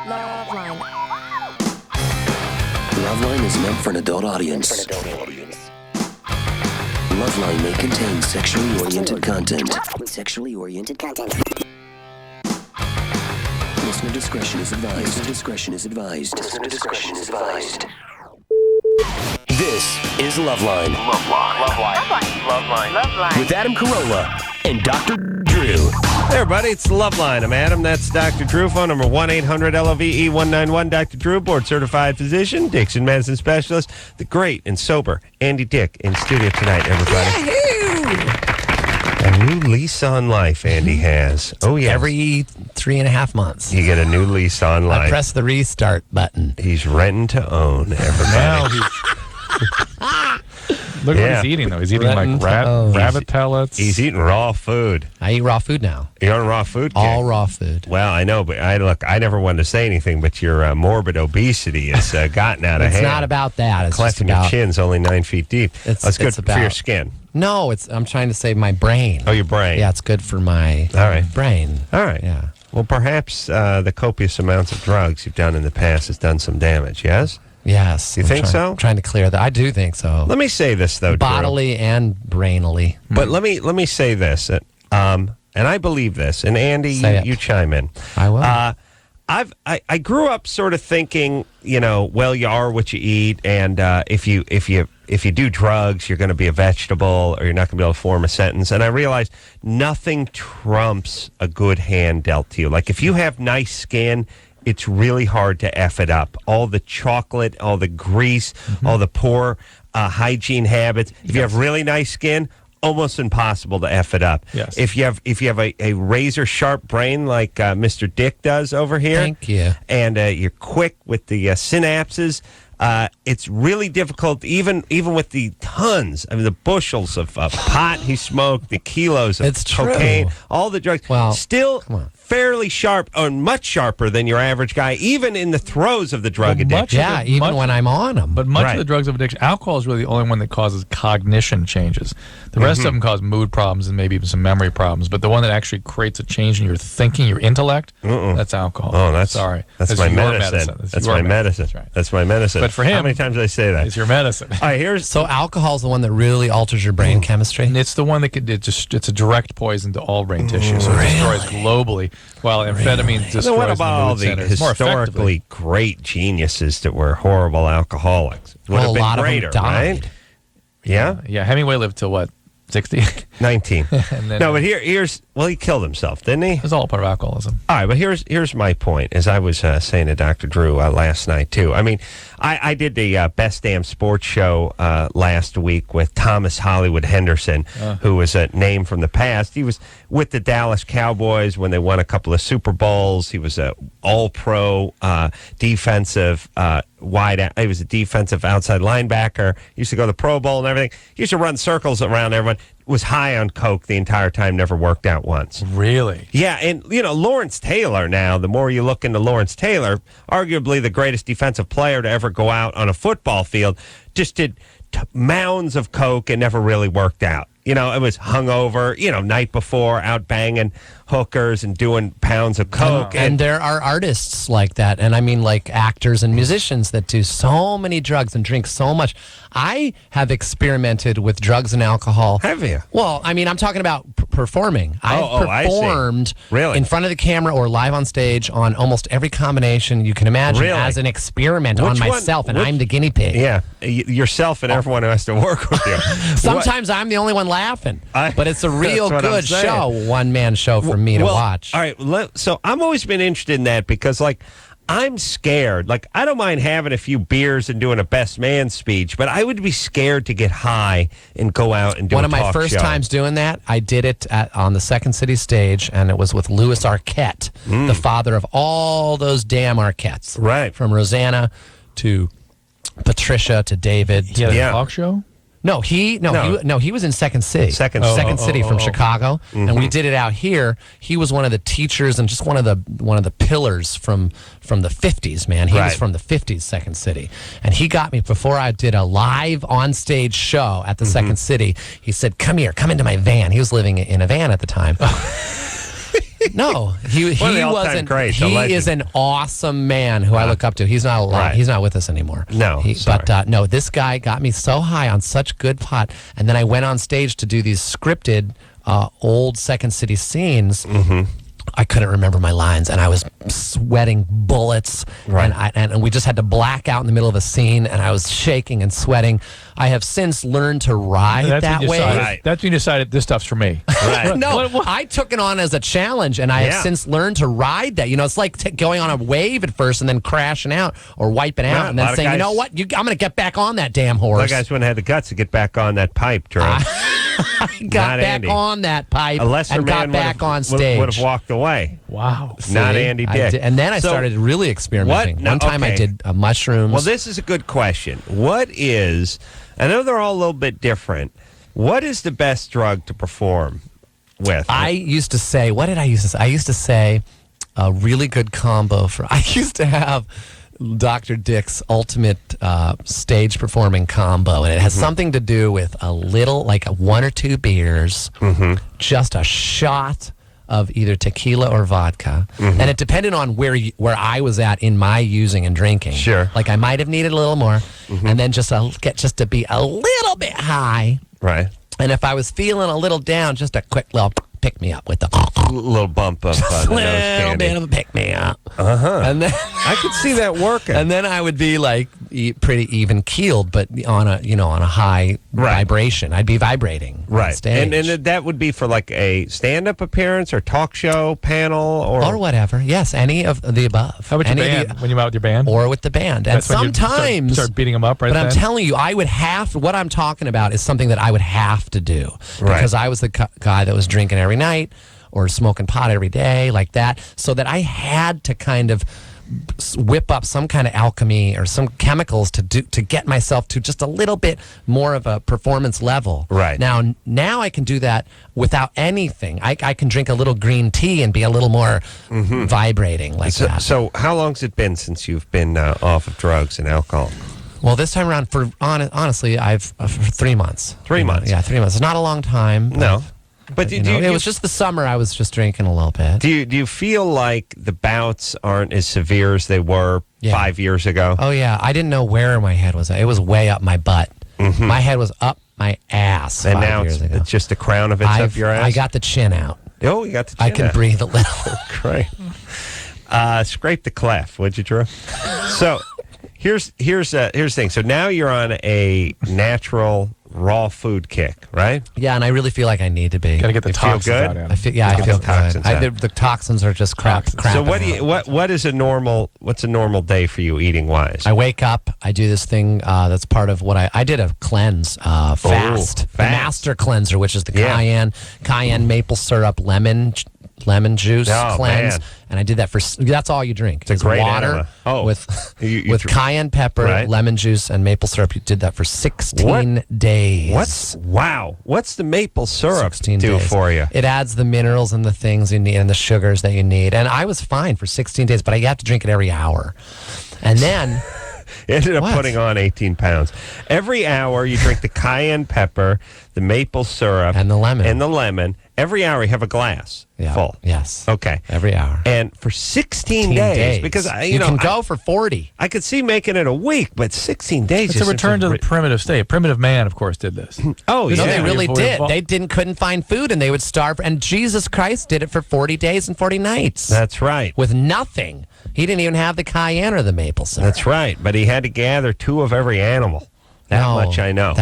LoveLine. LoveLine is meant for an adult audience. LoveLine may contain sexually oriented content. Listener discretion is advised. This is LoveLine. LoveLine. With Adam Carolla and Dr. Drew. Hey, everybody, it's LoveLine. I'm Adam. That's Dr. Drew. Phone number 1-800-LOVE-191. Dr. Drew, board-certified physician, Dixon medicine specialist, the great and sober Andy Dick in studio tonight, everybody. Yahoo! A new lease on life Andy has. Oh, yeah. Every 3.5 months. You get a new lease on life. I press the restart button. He's renting to own, everybody. Now look what he's eating, though. He's eating like rabbit pellets. He's eating raw food. I eat raw food now. You're on raw food? All raw food. Well, I know, but I never wanted to say anything, but your morbid obesity has gotten out of hand. It's not about that. It's Collecting just about, your chin's only 9 feet deep. That's good for your skin. No, I'm trying to say my brain. Oh, your brain. Yeah, it's good for my brain. All right. Yeah. Well, perhaps the copious amounts of drugs you've done in the past has done some damage, yes? Yes. You think so? I'm trying to clear that. I do think so. Let me say this, though, bodily Drew. and brainily. But let me say this, and I believe this, and Andy, you chime in. I will. I grew up sort of thinking, well, you are what you eat, and if you do drugs, you're going to be a vegetable, or you're not going to be able to form a sentence. And I realized nothing trumps a good hand dealt to you. Like if you have nice skin, it's really hard to F it up. All the chocolate, all the grease, all the poor hygiene habits. If you have really nice skin, almost impossible to F it up. Yes. If you have a razor sharp brain like Mr. Dick does over here. Thank you. And you're quick with the synapses. It's really difficult, even with the tons, the bushels of pot he smoked, the kilos of cocaine, all the drugs. Well, still fairly sharp, or much sharper than your average guy, even in the throes of the drug addiction. Yeah, even when I'm on them. But much of the drugs of addiction, alcohol is really the only one that causes cognition changes. The rest of them cause mood problems and maybe even some memory problems. But the one that actually creates a change in your thinking, your intellect, that's alcohol. Oh, that's my medicine. That's my medicine. That's right. That's my medicine. But for him, how many times did I say that? It's your medicine. All right, so alcohol's the one that really alters your brain chemistry? And it's the one that it's a direct poison to all brain tissue, so it destroys globally. While amphetamine destroys what about all the mood the centers more historically great geniuses that were horrible alcoholics? Would have a been lot greater, of them died. Right? Yeah? Yeah, Hemingway lived till what, 60? 19. And then, No, but here's he killed himself, didn't he? It was all part of alcoholism. All right, but here's my point, as I was saying to Dr. Drew last night, too. I mean, I did the Best Damn Sports Show last week with Thomas Hollywood Henderson, who was a name from the past. He was with the Dallas Cowboys when they won a couple of Super Bowls. He was a all-pro defensive he was a defensive outside linebacker. He used to go to the Pro Bowl and everything. He used to run circles around everyone. Was high on coke the entire time, never worked out once. Really? Yeah, and, Lawrence Taylor now, the more you look into Lawrence Taylor, arguably the greatest defensive player to ever go out on a football field, just did mounds of coke and never really worked out. It was hungover, night before, out banging hookers and doing pounds of coke. And there are artists like that. And I mean, like actors and musicians that do so many drugs and drink so much. I have experimented with drugs and alcohol. Have you? Well, I mean, I'm talking about performing. I've I see. performed Really? in front of the camera or live on stage on almost every combination you can imagine as an experiment on myself, and I'm the guinea pig. Yeah, yourself and everyone who has to work with you. Sometimes I'm the only one laughing, but it's a real good show, one-man show for me to watch. All right, so I've always been interested in that because, I'm scared. I don't mind having a few beers and doing a best man speech, but I would be scared to get high and go out and do One a of my talk first show. times doing that, I did it on the Second City stage, and it was with Louis Arquette, the father of all those damn Arquettes. Right. From Rosanna to Patricia to David. He had a talk show? No, he was in Second City. Second City from Chicago, and we did it out here. He was one of the teachers and just one of the pillars from the 50s, man. He was from the 50s, Second City. And he got me before I did a live on stage show at the Second City. He said, "Come here, come into my van." He was living in a van at the time. No, he One of the all-time wasn't. greats, a He legend. is an awesome man who I look up to. He's not alive. Right. He's not with us anymore. No, sorry. But no, this guy got me so high on such good pot, and then I went on stage to do these scripted old Second City scenes. Mm-hmm. I couldn't remember my lines, and I was sweating bullets. Right. And we just had to black out in the middle of a scene, and I was shaking and sweating. I have since learned to ride that way. Right. That's when you decided this stuff's for me. Right. No, I took it on as a challenge, and I have since learned to ride that. You know, it's like going on a wave at first and then crashing out or wiping out, and a lot then of saying, you guys- know what, I'm going to get back on that damn horse. Those guys wouldn't have the guts to get back on that pipe, Drew. I got Not back Andy. on that pipe A lesser and got man back on stage. would have walked away. Wow. Not See? Andy I Dick. did- and then I So, started really experimenting. what- no, One time I okay. did mushrooms. Well, this is a good question. What is, I know they're all a little bit different. What is the best drug to perform with? I used to say, what did I used to say? I used to say a really good combo for, I used to have Dr. Dick's ultimate stage performing combo. And it has something to do with a little, like 1 or 2 beers, just a shot of either tequila or vodka. And it depended on where I was at in my using and drinking. Sure. Like I might have needed a little more. And then just to be a little bit high. Right. And if I was feeling a little down, just a quick little pick me up with the A little bump of the nose little candy. bit of a pick me up. And then I could see that working. and then I would be like pretty even keeled, but on a high vibration. I'd be vibrating on right. stage. And that would be for like a stand-up appearance or talk show panel or whatever. Yes, any of the above. How about your Any of band? When you're out with your band? or with the band. And That's when you sometimes start beating them up right But I'm then? telling you, I would have what I'm talking about is something that I would have to do Right. because I was the guy that was drinking every night or smoking pot every day like that, so that I had to kind of whip up some kind of alchemy or some chemicals to get myself to just a little bit more of a performance level. Right. Now I can do that without anything. I can drink a little green tea and be a little more vibrating like that. So how long's it been since you've been off of drugs and alcohol? Well, this time around, honestly, I've for 3 months. 3 months? Yeah, 3 months. It's not a long time. No. But do it was just the summer. I was just drinking a little bit. Do you feel like the bouts aren't as severe as they were 5 years ago? Oh yeah, I didn't know where my head was at. It was way up my butt. My head was up my ass. And 5 now years ago. it's just the crown of it's up your ass? I got the chin out. Oh, you got the chin I can out. breathe a little. Great. Scrape the clef, would you, Drew? So here's the thing. So now you're on a natural raw food kick, right? Yeah, and I really feel like I need to be. Got to get the You feel toxins good? out of I it. feel, Get I feel the toxins good. out. The toxins are just crap. So what's a normal day for you eating wise? I wake up. I do this thing that's part of what I did a cleanse fast, the fast. master cleanser, which is the Yeah. cayenne maple syrup lemon juice Oh, cleanse, man. and I did that that's all you drink. It's a great water enema. Oh. with You with drink- cayenne pepper, Right. lemon juice, and maple syrup. You did that for 16 days. What's the maple syrup 16 do days. for you? It adds the minerals and the things you need and the sugars that you need. And I was fine for 16 days, but I had to drink it every hour. And then Ended up What? putting on 18 pounds. Every hour you drink the cayenne pepper, the maple syrup, And the lemon. Every hour you have a glass full. Yes. Okay. Every hour. And for 16 15 days, because you can go for 40. I could see making it a week, but 16 days. It's a return to the primitive state. Primitive man, of course, did this. Oh, This yeah. No, is they how you really avoid did. fall- They couldn't find food, and they would starve. And Jesus Christ did it for 40 days and 40 nights That's right. with nothing. He didn't even have the cayenne or the maple syrup. That's right. But he had to gather 2 of every animal. That No, much I know.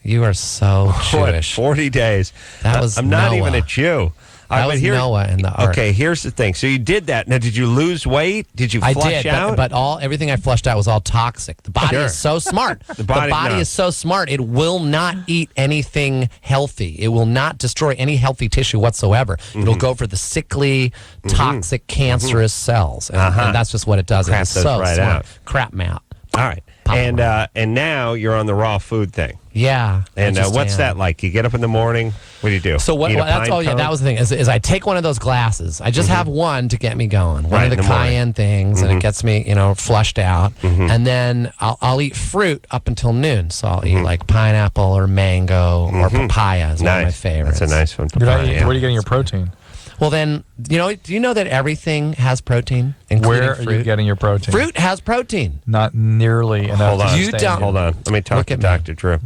You are so What, Jewish. 40 days. That was I'm not Noah. even a Jew. That was Noah in the ark. Okay, here's the thing. So you did that. Now, did you lose weight? Did you I flush did, out? but everything I flushed out was all toxic. The body Sure. is so smart. The body- no. is so smart. It will not eat anything healthy. It will not destroy any healthy tissue whatsoever. Mm-hmm. It'll go for the sickly, toxic, cancerous cells, and that's just what it does. Crap It's those so right smart. out. Crap 'em out. All right. Pop 'em And now you're on the raw food thing. Yeah. And I just what's am. that like? You get up in the morning. What do you do? So what? Eat a That's pine yeah. cone? That was the thing. Is I take one of those glasses. I just have one to get me going. One Right, of in the the morning. cayenne things, and it gets me, flushed out. And then I'll eat fruit up until noon. So I'll eat like pineapple or mango or papaya is one of my Nice. favorites. That's a nice one. Where Papaya. are you getting your protein? Well, then, do you know that everything has protein, including Where fruit? are you getting your protein? Fruit has protein. Not nearly enough. Hold on. to You sustain don't- Hold on. Let me talk Look to at me. Dr. Drew.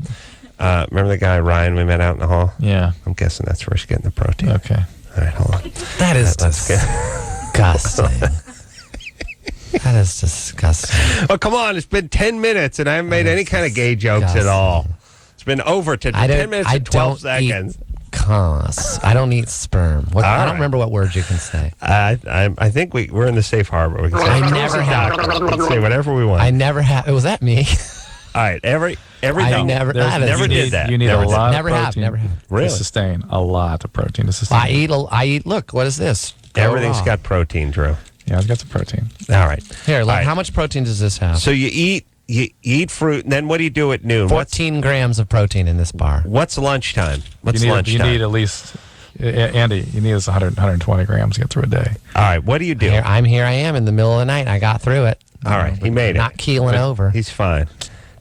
Remember the guy, Ryan, we met out in the hall? Yeah. I'm guessing that's where he's getting the protein. Okay. All right, hold on. That is That's good. disgusting. That is disgusting. Oh, come on. It's been 10 minutes, and I haven't made any kind of gay jokes at disgusting. all. It's been over to 10 minutes and 12 seconds. I don't eat sperm. I right. don't remember what words you can say. I think we're in the safe harbor. We can say, I "Trust never the have. doctor." We can say whatever we want. I never have. Was that me? All right, every I no. never. There's- That is- never did that. You need Never a did. lot Never of have, protein never have. Really? to sustain. A lot of protein to sustain. I eat. Look, what is this? Go Everything's raw. got protein, Drew. Yeah, I've got some protein. All right. Here, look. All right. How much protein does this have? So you eat fruit, and then what do you do at noon? 14 grams of protein in this bar. What's lunchtime? What's You lunchtime? need at least, Andy, you need at least 120 grams to get through a day. All right. What do you do? Here I am in the middle of the night. I got through it. All right. He made it. Not keeling over. He's fine.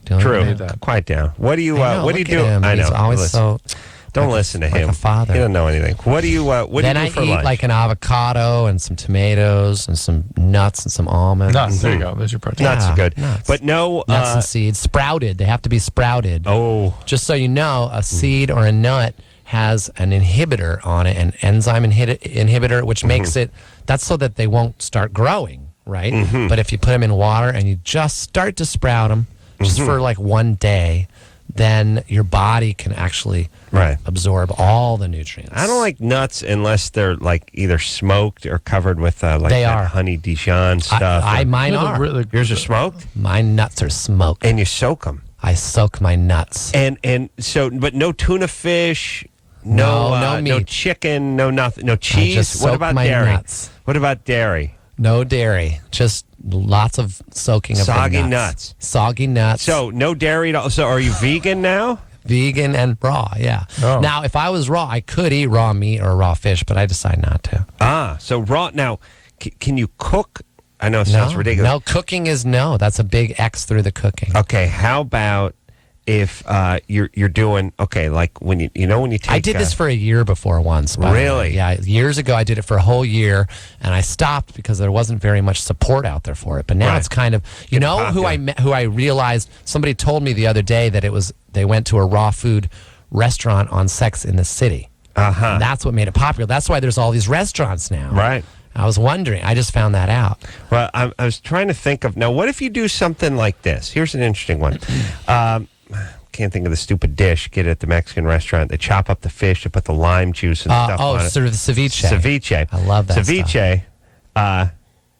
Doing True. good. that. Quiet down. What do you? I know, What do you look at do? him. I know. He's always Listen. so. Don't like a- listen to like him. a father. He doesn't know anything. What do you? What Then do you I do for eat lunch? like an avocado and some tomatoes and some nuts and some almonds. Nuts. There you go. There's your protein. Nuts are Yeah, good, nuts. but no. Nuts and seeds. Sprouted. They have to be sprouted. Oh, Just so you know, a seed or a nut has an inhibitor on it, an enzyme inhibitor, which makes it, that's so that they won't start growing, right? But if you put them in water and you just start to sprout them, just for like one day, then your body can actually right. absorb all the nutrients. I don't like nuts unless they're like either smoked or covered with like They that are. honey Dijon stuff. Mine Yeah, the are. really- Yours are smoked, My nuts are smoked. and you soak them. I soak my nuts. And so, but no tuna fish, no No no meat. chicken, no nothing, no cheese. just What soak about my dairy? nuts. What about dairy? No dairy. Just lots of soaking of Soggy the nuts. Soggy nuts. So no dairy at all. So are you vegan now? Vegan and raw, yeah. Oh. Now, if I was raw, I could eat raw meat or raw fish, but I decide not to. So raw. Now, can you cook? I know it sounds ridiculous. No, cooking is no. That's a big X through the cooking. Okay, how about if you're doing like when you when you take I did this for a year before once. by the way. Really? Yeah, years ago I did it for a whole year, and I stopped because there wasn't very much support out there for it. But now Right. it's kind of who popular. I met, who I realized somebody told me the other day that they went to a raw food restaurant on Sex in the City. Uh-huh. That's what made it popular. That's why there's all these restaurants now. Right. I was wondering. I just found that out. Well, I was trying to think of now. What if you do something like this? Here's an interesting one. Can't think of the stupid dish. Get it at the Mexican restaurant. They chop up the fish. They put the lime juice and stuff on it. sort of the ceviche. Ceviche. I love that ceviche.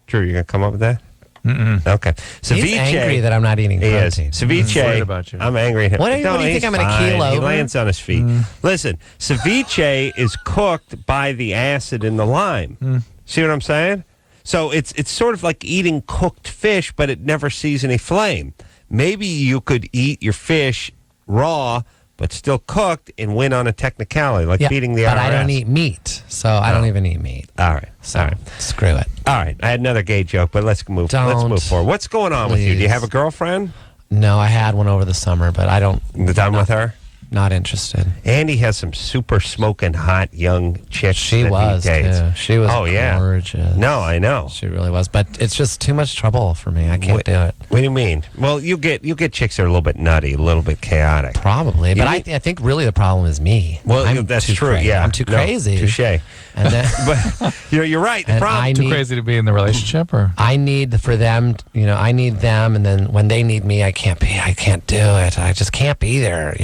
Drew, you gonna come up with that? Okay. Ceviche. He's angry that I'm not eating He is. protein. Ceviche. worried about you. I'm angry at him. What do you he's think I'm gonna fine. keel He over? lands on his feet. Listen, ceviche is cooked by the acid in the lime. See what I'm saying? So it's sort of like eating cooked fish, but it never sees any flame. Maybe you could eat your fish raw, but still cooked and win on a technicality, like beating the IRS. But I don't eat meat, so I don't even eat meat. All right. So All right. screw it. All right. I had another gay joke, but let's move Don't. forward. What's going on with you? Do you Please. have a girlfriend? No, I had one over the summer, but I don't. You done with her? Not interested. Andy has some super smoking hot young chicks. She that was he dates. too. She was gorgeous. No, I know. She really was, but it's just too much trouble for me. I can't do it. What do you mean? Well, you get chicks that are a little bit nutty, a little bit chaotic. Probably, but I think really the problem is me. Well, I'm that's too true. crazy. Yeah, I'm too crazy. Touche. And then But you're right. The And problem. I Too need- crazy to be in the relationship, or I need for them. I need them, and then when they need me, I can't do it. I just can't be there.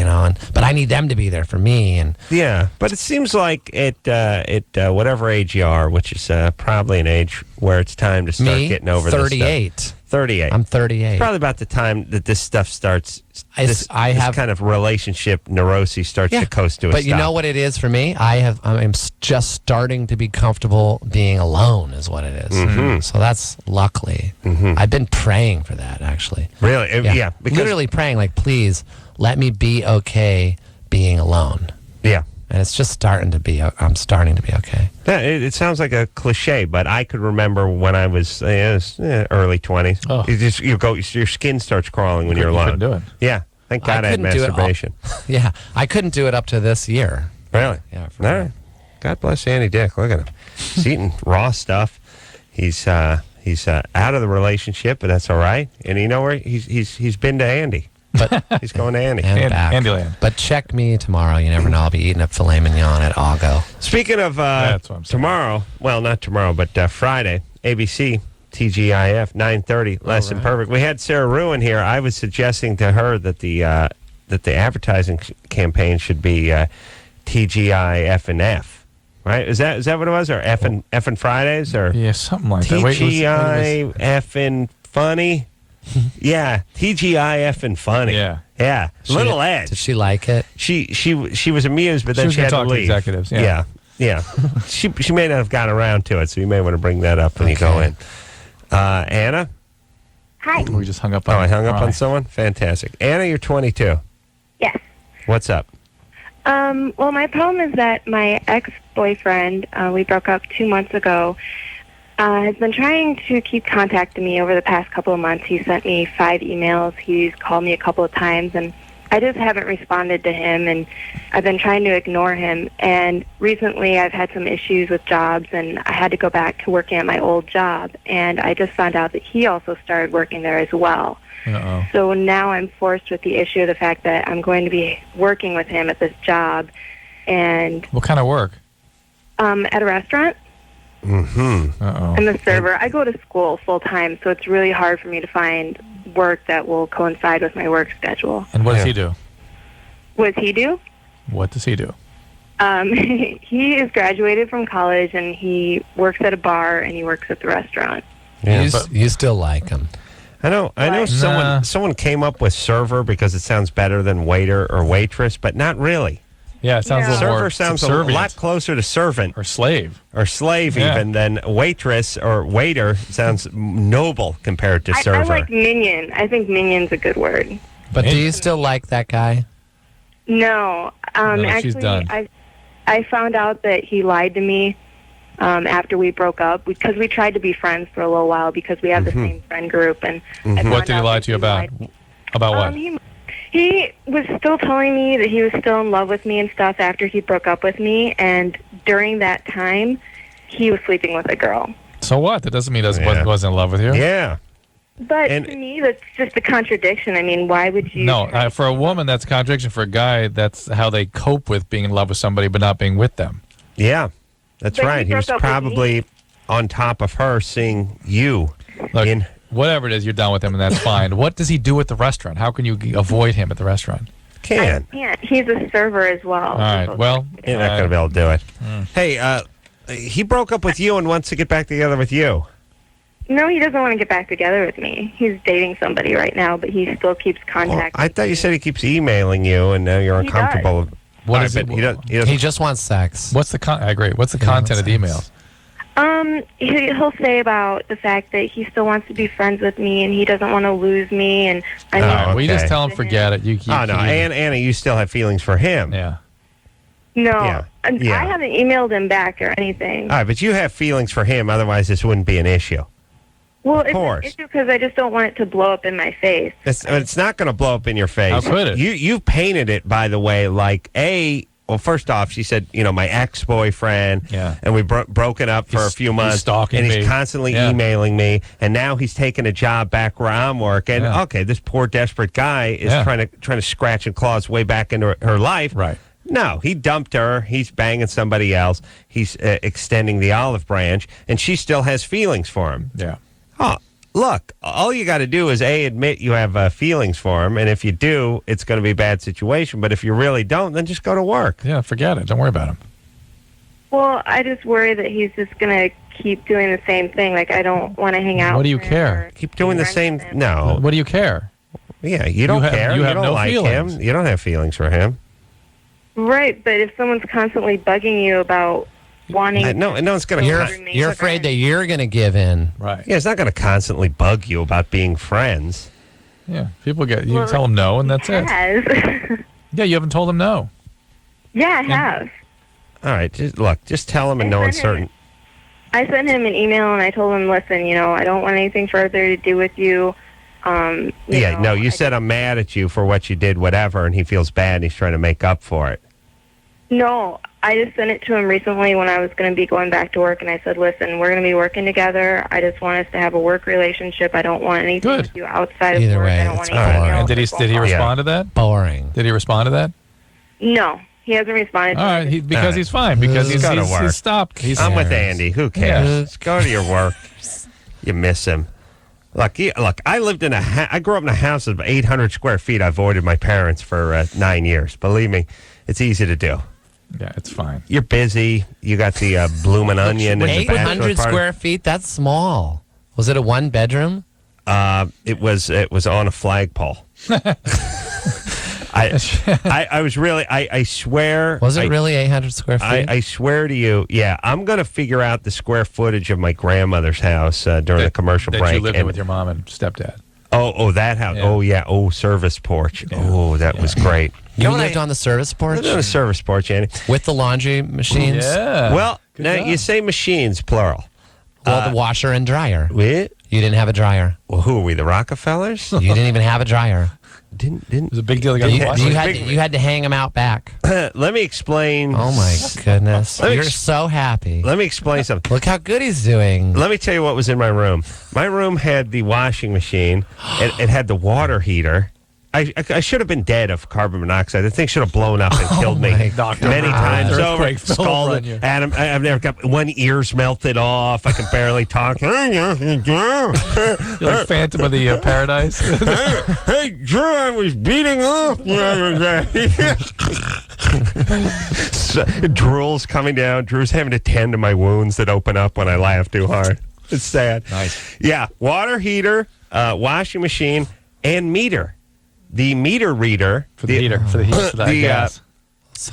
But I need them to be there for me. And Yeah, but it seems like at whatever age you are, which is probably an age where it's time to start me, getting over 38. this stuff. 38. I'm 38. Probably about the time that this stuff starts. This kind of relationship neuroses starts to coast to a But stop. you know what it is for me? I'm just starting to be comfortable being alone, is what it is. Mm-hmm. So that's luckily. I've been praying for that, actually. Really? Yeah. Because, literally praying, like, please let me be okay being alone. Yeah. And it's just starting to be. I'm starting to be okay. Yeah, it sounds like a cliche, but I could remember when I was early 20s. Oh. Your skin starts crawling when you're alone. couldn't do it. Yeah. Thank God I had couldn't do it all- masturbation. Yeah, I couldn't do it up to this year. Really? Yeah. All right. God bless Andy Dick. Look at him. He's eating raw stuff. He's out of the relationship, but that's all right. And you know where he's been to Andy. But He's going to Andy. and back. Andyland. But check me tomorrow. You never know. I'll be eating up filet mignon at Augo. Speaking of That's what I'm saying. tomorrow, well, not tomorrow, but Friday, ABC, TGIF, 9:30, Less Than Perfect. We had Sarah Ruin here. I was suggesting to her that the advertising campaign should be TGIF and F. Right? Is that what it was? Or F and Fridays? Or Yeah, something like that. Wait, TGIF and funny? Yeah, TGIF and funny. Yeah. Yeah. Little edge. Did she like it? She was amused, but then was she had gonna to talk to leave. executives, yeah. Yeah. She may not have gotten around to it, so you may want to bring that up when you go in. Anna? Hi. We just hung up on I hung up on Ronnie. someone? Fantastic. Anna, you're 22. Yes. What's up? Well, my problem is that my ex-boyfriend, we broke up 2 months ago, has been trying to keep contacting me over the past couple of months. He sent me 5 emails. He's called me a couple of times, and I just haven't responded to him, and I've been trying to ignore him. And recently I've had some issues with jobs, and I had to go back to working at my old job, and I just found out that he also started working there as well. Uh-oh. So now I'm forced with the issue of the fact that I'm going to be working with him at this job, and What kind of work? at a restaurant. Uh-oh. I'm the server. I go to school full time, so it's really hard for me to find work that will coincide with my work schedule. And what does he do? What does he do? What does he do? He is graduated from college, and he works at a bar, and he works at the restaurant. Yeah, You still like him. I know someone came up with server because it sounds better than waiter or waitress, but not really. Yeah, it sounds a little more Server sounds a subservient. lot closer to servant Or slave. or slave Yeah. even than waitress or waiter. Sounds noble compared to server. I like minion. I think minion's a good word. But do you still like that guy? No, No, actually, she's done. I found out that he lied to me after we broke up because we tried to be friends for a little while because we have the same friend group. And I found What did he out lie that to you about? About what? He was still telling me that he was still in love with me and stuff after he broke up with me, and during that time, he was sleeping with a girl. So what? That doesn't mean he Yeah. wasn't in love with you. Yeah. But And- to me, that's just a contradiction. I mean, why would you? No, for a woman, that's a contradiction. For a guy, that's how they cope with being in love with somebody but not being with them. Yeah. That's But he right. He was broke up with probably on top of her seeing you Look, in. whatever it is, you're done with him, and that's fine. What does he do at the restaurant? How can you avoid him at the restaurant? Can. I can't. He's a server as well. All right. Well, You're not going to be able to do it. Hey, he broke up with you and wants to get back together with you. No, he doesn't want to get back together with me. He's dating somebody right now, but he still keeps Well, contacting. I thought you said he keeps emailing you, and now you're He uncomfortable. What All is right, it? but he doesn't. He just wants sex. what's the I agree. What's the content of the emails? He'll say about the fact that he still wants to be friends with me and he doesn't want to lose me. And I mean, Oh, Well, you just okay. tell him forget it. You Oh no, Anna, you still have feelings for him. Yeah. no, Yeah. And Yeah. I haven't emailed him back or anything. All right, but you have feelings for him. Otherwise, this wouldn't be an issue. Well, it's course. an issue because I just don't want it to blow up in my face. It's not going to blow up in your face. How could it? You've painted it, by the way, like well, first off, she said, my ex-boyfriend, Yeah. and we broken up for a few months, he's stalking and he's me. constantly Yeah. emailing me, and now he's taking a job back where I'm working. Yeah. Okay, this poor desperate guy is Yeah. trying to scratch and claw his way back into her life. Right. No, he dumped her. He's banging somebody else. He's extending the olive branch, and she still has feelings for him. Yeah. Oh, look, all you got to do is admit you have feelings for him, and if you do, it's going to be a bad situation. But if you really don't, then just go to work. Yeah. Forget it. Don't worry about him. Well, I just worry that he's just going to keep doing the same thing. Like, I don't want to hang out What do you with him care? or Keep doing the be same. friends with him. No, What do you care? yeah, you don't have- care. you have don't no like feelings. him. You don't have feelings for him. Right, but if someone's constantly bugging you about wanting... No, it's going You're to. you're afraid that you're going to give in. Right. Yeah, it's not going to constantly bug you about being friends. Yeah. People get. You Well, tell them no, and that's it. Has. Yeah. You haven't told them no. Yeah, I have. All right, just tell him in no uncertain. I sent him an email and I told him, listen, I don't want anything further to do with you. You said I'm mad at you for what you did, whatever, and he feels bad and he's trying to make up for it. No, I just sent it to him recently when I was going to be going back to work, and I said, listen, we're going to be working together. I just want us to have a work relationship. I don't want anything Good. with you outside of Either work. way, I don't it's want anything boring. else. And did he respond to that? Boring. Did he respond to that? No, he hasn't responded to All right, me. because he's fine. Because He's gotta work. he's stopped. I'm with Andy. Who cares? Yeah. Just go to your work. You miss him. Look, I lived in I grew up in a house of 800 square feet. I avoided my parents for 9 years. Believe me, it's easy to do. Yeah, it's fine. You're busy. You got the bloomin' onion and the bachelor 800 party. square feet? That's small. Was it a one bedroom? It was on a flagpole. I was really. I swear. Was it really 800 square feet? I swear to you. Yeah, I'm gonna figure out the square footage of my grandmother's house during the commercial that break. you lived in with your mom and stepdad. Oh, that house. Yeah. Oh, yeah. Oh, service porch. Yeah. Oh, that was great. You lived on the service porch? Lived on a service porch, Andy. With the laundry machines? Yeah. Well, Good now job. you say machines, plural. Well, the washer and dryer. What? You didn't have a dryer. Well, who are we? The Rockefellers? You didn't even have a dryer. didn't. It was a big deal. To get You- the washer. You had to hang them out back. Let me explain. Oh my goodness! Let me You're ex- so happy. Let me explain something. Look how good he's doing. Let me tell you what was in my room. My room had the washing machine. It had the water heater. I should have been dead of carbon monoxide. The thing should have blown up and killed me my many times over. Earthquake fell Scalded. on you. Adam, I've never got one ear's melted off. I can barely talk. You're like Phantom of the Paradise. Hey, Drew, I was beating off the other day. So, drool's coming down. Drew's having to tend to my wounds that open up when I laugh too hard. It's sad. Nice. Yeah, water heater, washing machine, and meter. The meter reader For the heater. For the gas.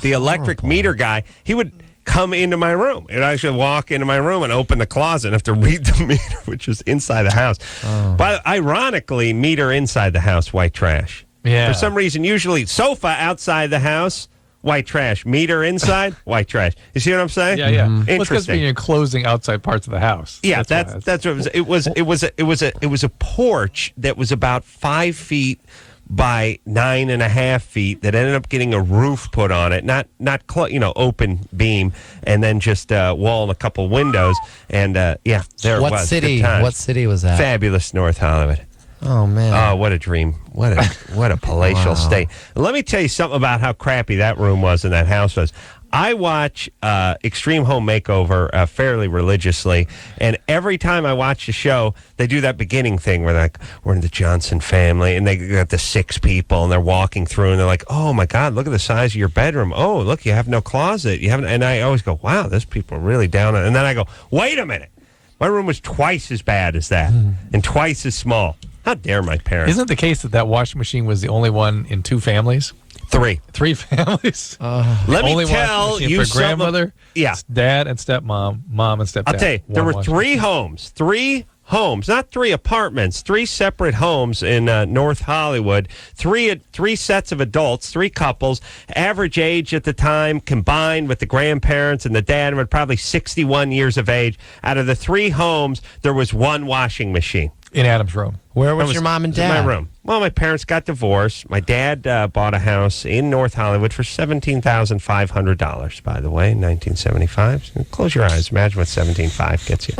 the electric meter guy, he would come into my room. And I should walk into my room and open the closet and have to read the meter, which is inside the house. But ironically, meter inside the house, white trash. Yeah. For some reason, usually sofa outside the house, white trash. Meter inside, white trash. You see what I'm saying? Yeah, yeah. Well, it's because Interesting. you're enclosing outside parts of the house. Yeah, why. that's what it was. It was a porch that was about 5 feet by 9.5 feet that ended up getting a roof put on it, not open beam, and then just wall and a couple windows, and there it What was. city? Good times. What city was that? Fabulous North Hollywood. Oh man! Oh, what a dream! What a palatial Wow. state. Let me tell you something about how crappy that room was and that house was. I watch Extreme Home Makeover fairly religiously, and every time I watch the show, they do that beginning thing where they're like, we're in the Johnson family, and they got the 6 people, and they're walking through, and they're like, oh my God, look at the size of your bedroom. Oh, look, you have no closet. You haven't, and I always go, wow, those people are really down on it. And then I go, wait a minute. My room was twice as bad as that, and twice as small. How dare my parents? Isn't it the case that washing machine was the only one in 2 families? 3. 3 families? Let me only tell washing machine you for something. grandmother, Yeah. dad and stepmom, mom and stepdad. I'll tell you, there One were washing 3 homes, not 3 apartments, 3 separate homes in North Hollywood, 3 sets of adults, 3 couples. Average age at the time, combined with the grandparents and the dad, were probably 61 years of age. Out of the 3 homes, there was 1 washing machine. in Adam's room. Where was your mom and It was in dad? my room. Well, my parents got divorced. My dad bought a house in North Hollywood for $17,500, by the way, in 1975. So close your eyes. Imagine what $17,500 gets you.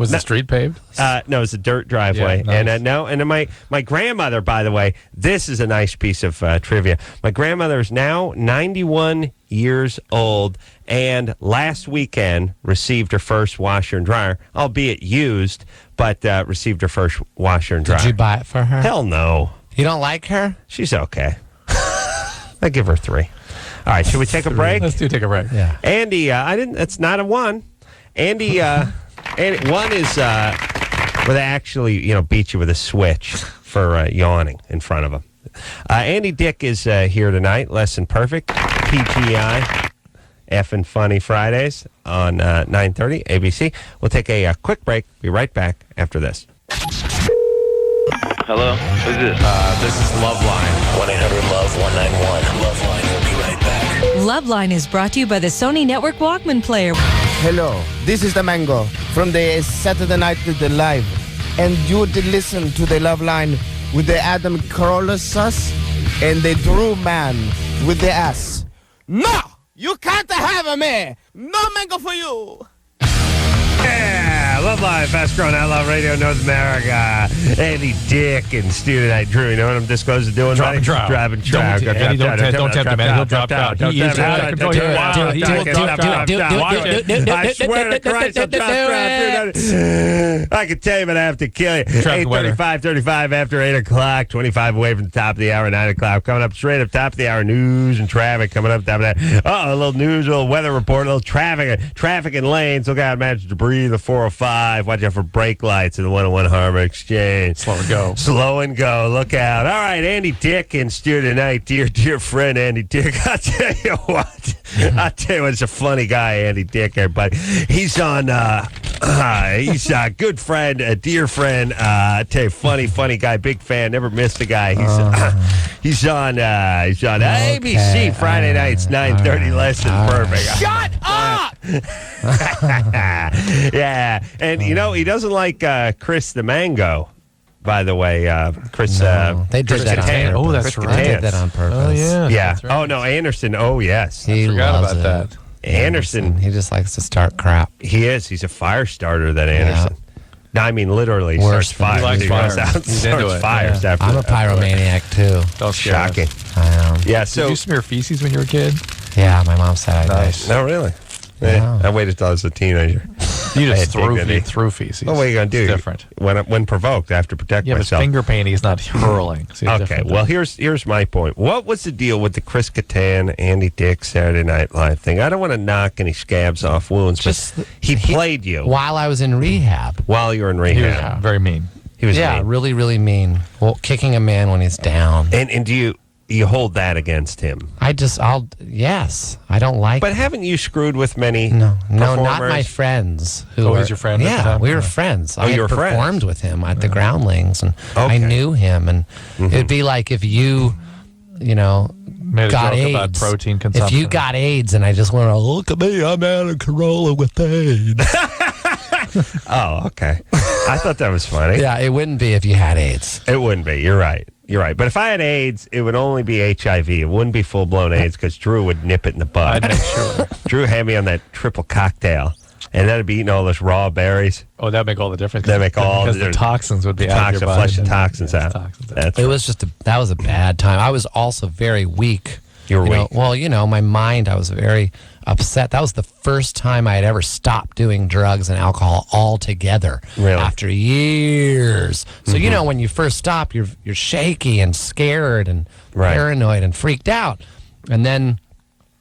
Was the street paved? No, it was a dirt driveway. Yeah, nice. And then my grandmother, by the way, this is a nice piece of trivia. My grandmother is now 91 years old, and last weekend received her first washer and dryer, albeit used, but received her first washer and dryer. Did you buy it for her? Hell no. You don't like her? She's okay. I give her 3. All right, should we take a break? Let's take a break. Yeah. Andy, it's not a 1. Andy, and 1 is where they actually, beat you with a switch for yawning in front of them. Andy Dick is here tonight, Less Than Perfect, PGI, Effin' Funny Fridays on 9:30 ABC. We'll take a quick break. Be right back after this. Hello? Who's this? This is LoveLine. 1-800-LOVE-191. LoveLine will be right back. LoveLine is brought to you by the Sony Network Walkman player. Hello, this is the Mango from the Saturday Night Live, and you did listen to the Love Line with the Adam Carolla sauce and the Drew Man with the ass. No, you can't have me. No mango for you. Yeah, LoveLine, fast growing outlaw radio, North America. Andy Dick and Stu tonight. Drew, you know what I'm disclosed to doing? Driving trout. Driving trout. Don't tempt him, man. He'll drop out. He is out of control. I swear to Christ, I'll drop trout. I can tell you, but I have to kill you. 8:35 after 8 o'clock, 25 away from the top of the hour, 9 o'clock. Coming up straight up top of the hour, news and traffic coming up top of that. A little news, a little weather report, a little traffic and lanes. Look out, match debris. The 405. Watch out for brake lights in the 101 Harbor Exchange. Slow and go. Slow and go. Look out. All right, Andy Dick in studio tonight. Dear friend Andy Dick. I'll tell you what. It's a funny guy, Andy Dick, everybody. He's on, he's a good friend, a dear friend. I tell you, funny guy, big fan, never missed a guy. He's on ABC Friday nights, 9:30 Lesson. Perfect. Shut up! Yeah, and you know he doesn't like Chris the Mango. By the way, Chris. They did that on purpose. Oh, that's Chris right. They did that on purpose. Oh, yeah. Yeah. That's right. Oh no, Anderson. Oh yes. He Forgot loves about it. that. Anderson. He just likes to start crap. He is. He's a fire starter. That Anderson. No, I mean literally Worse starts fires. than- He likes fires. He's into Starts it, fires yeah. after. I'm a pyromaniac too. Don't scare us. Shocking. I am. Yeah. Did So. you smear feces when you were a kid? Yeah, my mom said I did. Nice. No, really. Yeah. Yeah, I waited till I was a teenager. You I just had dignity. threw feces. Well, what are you gonna do? It's different. When provoked, I have to protect Yeah, but myself. finger painting is not hurling. So it's Okay, different. well, here's my point. What was the deal with the Chris Kattan, Andy Dick Saturday Night Live thing? I don't want to knock any scabs off wounds, Just but he played you While I was in rehab. while you were in he was rehab. very mean. He was Yeah, mean. really, really mean. Well, kicking a man when he's down. And do you hold that against him? Yes. I don't like But haven't you screwed with many No, not performers? my friends. Who Oh, were, he's your friend at the Yeah, time? we were Yeah. friends. Oh, I you had were friends. performed with him at the Groundlings, and Okay. I knew him. And it'd be like if you Made a got joke AIDS. about protein If consumption. you got AIDS, and I just went, look at me, I'm out of Corolla with AIDS. Oh, okay. I thought that was funny. Yeah, it wouldn't be if you had AIDS. It wouldn't be. You're right. But if I had AIDS, it would only be HIV. It wouldn't be full-blown AIDS because Drew would nip it in the bud. I'd make sure. Drew had me on that triple cocktail, and that'd be eating all those raw berries. Oh, that'd make all the difference. That'd make all because the toxins would be out of your body. flush the toxins out. That's It was that was a bad time. I was also very weak. You were know, weak. well, my mind, I was very upset. That was the first time I had ever stopped doing drugs and alcohol altogether. Really? After years. So, when you first stop, you're shaky and scared and Right. paranoid and freaked out. And then,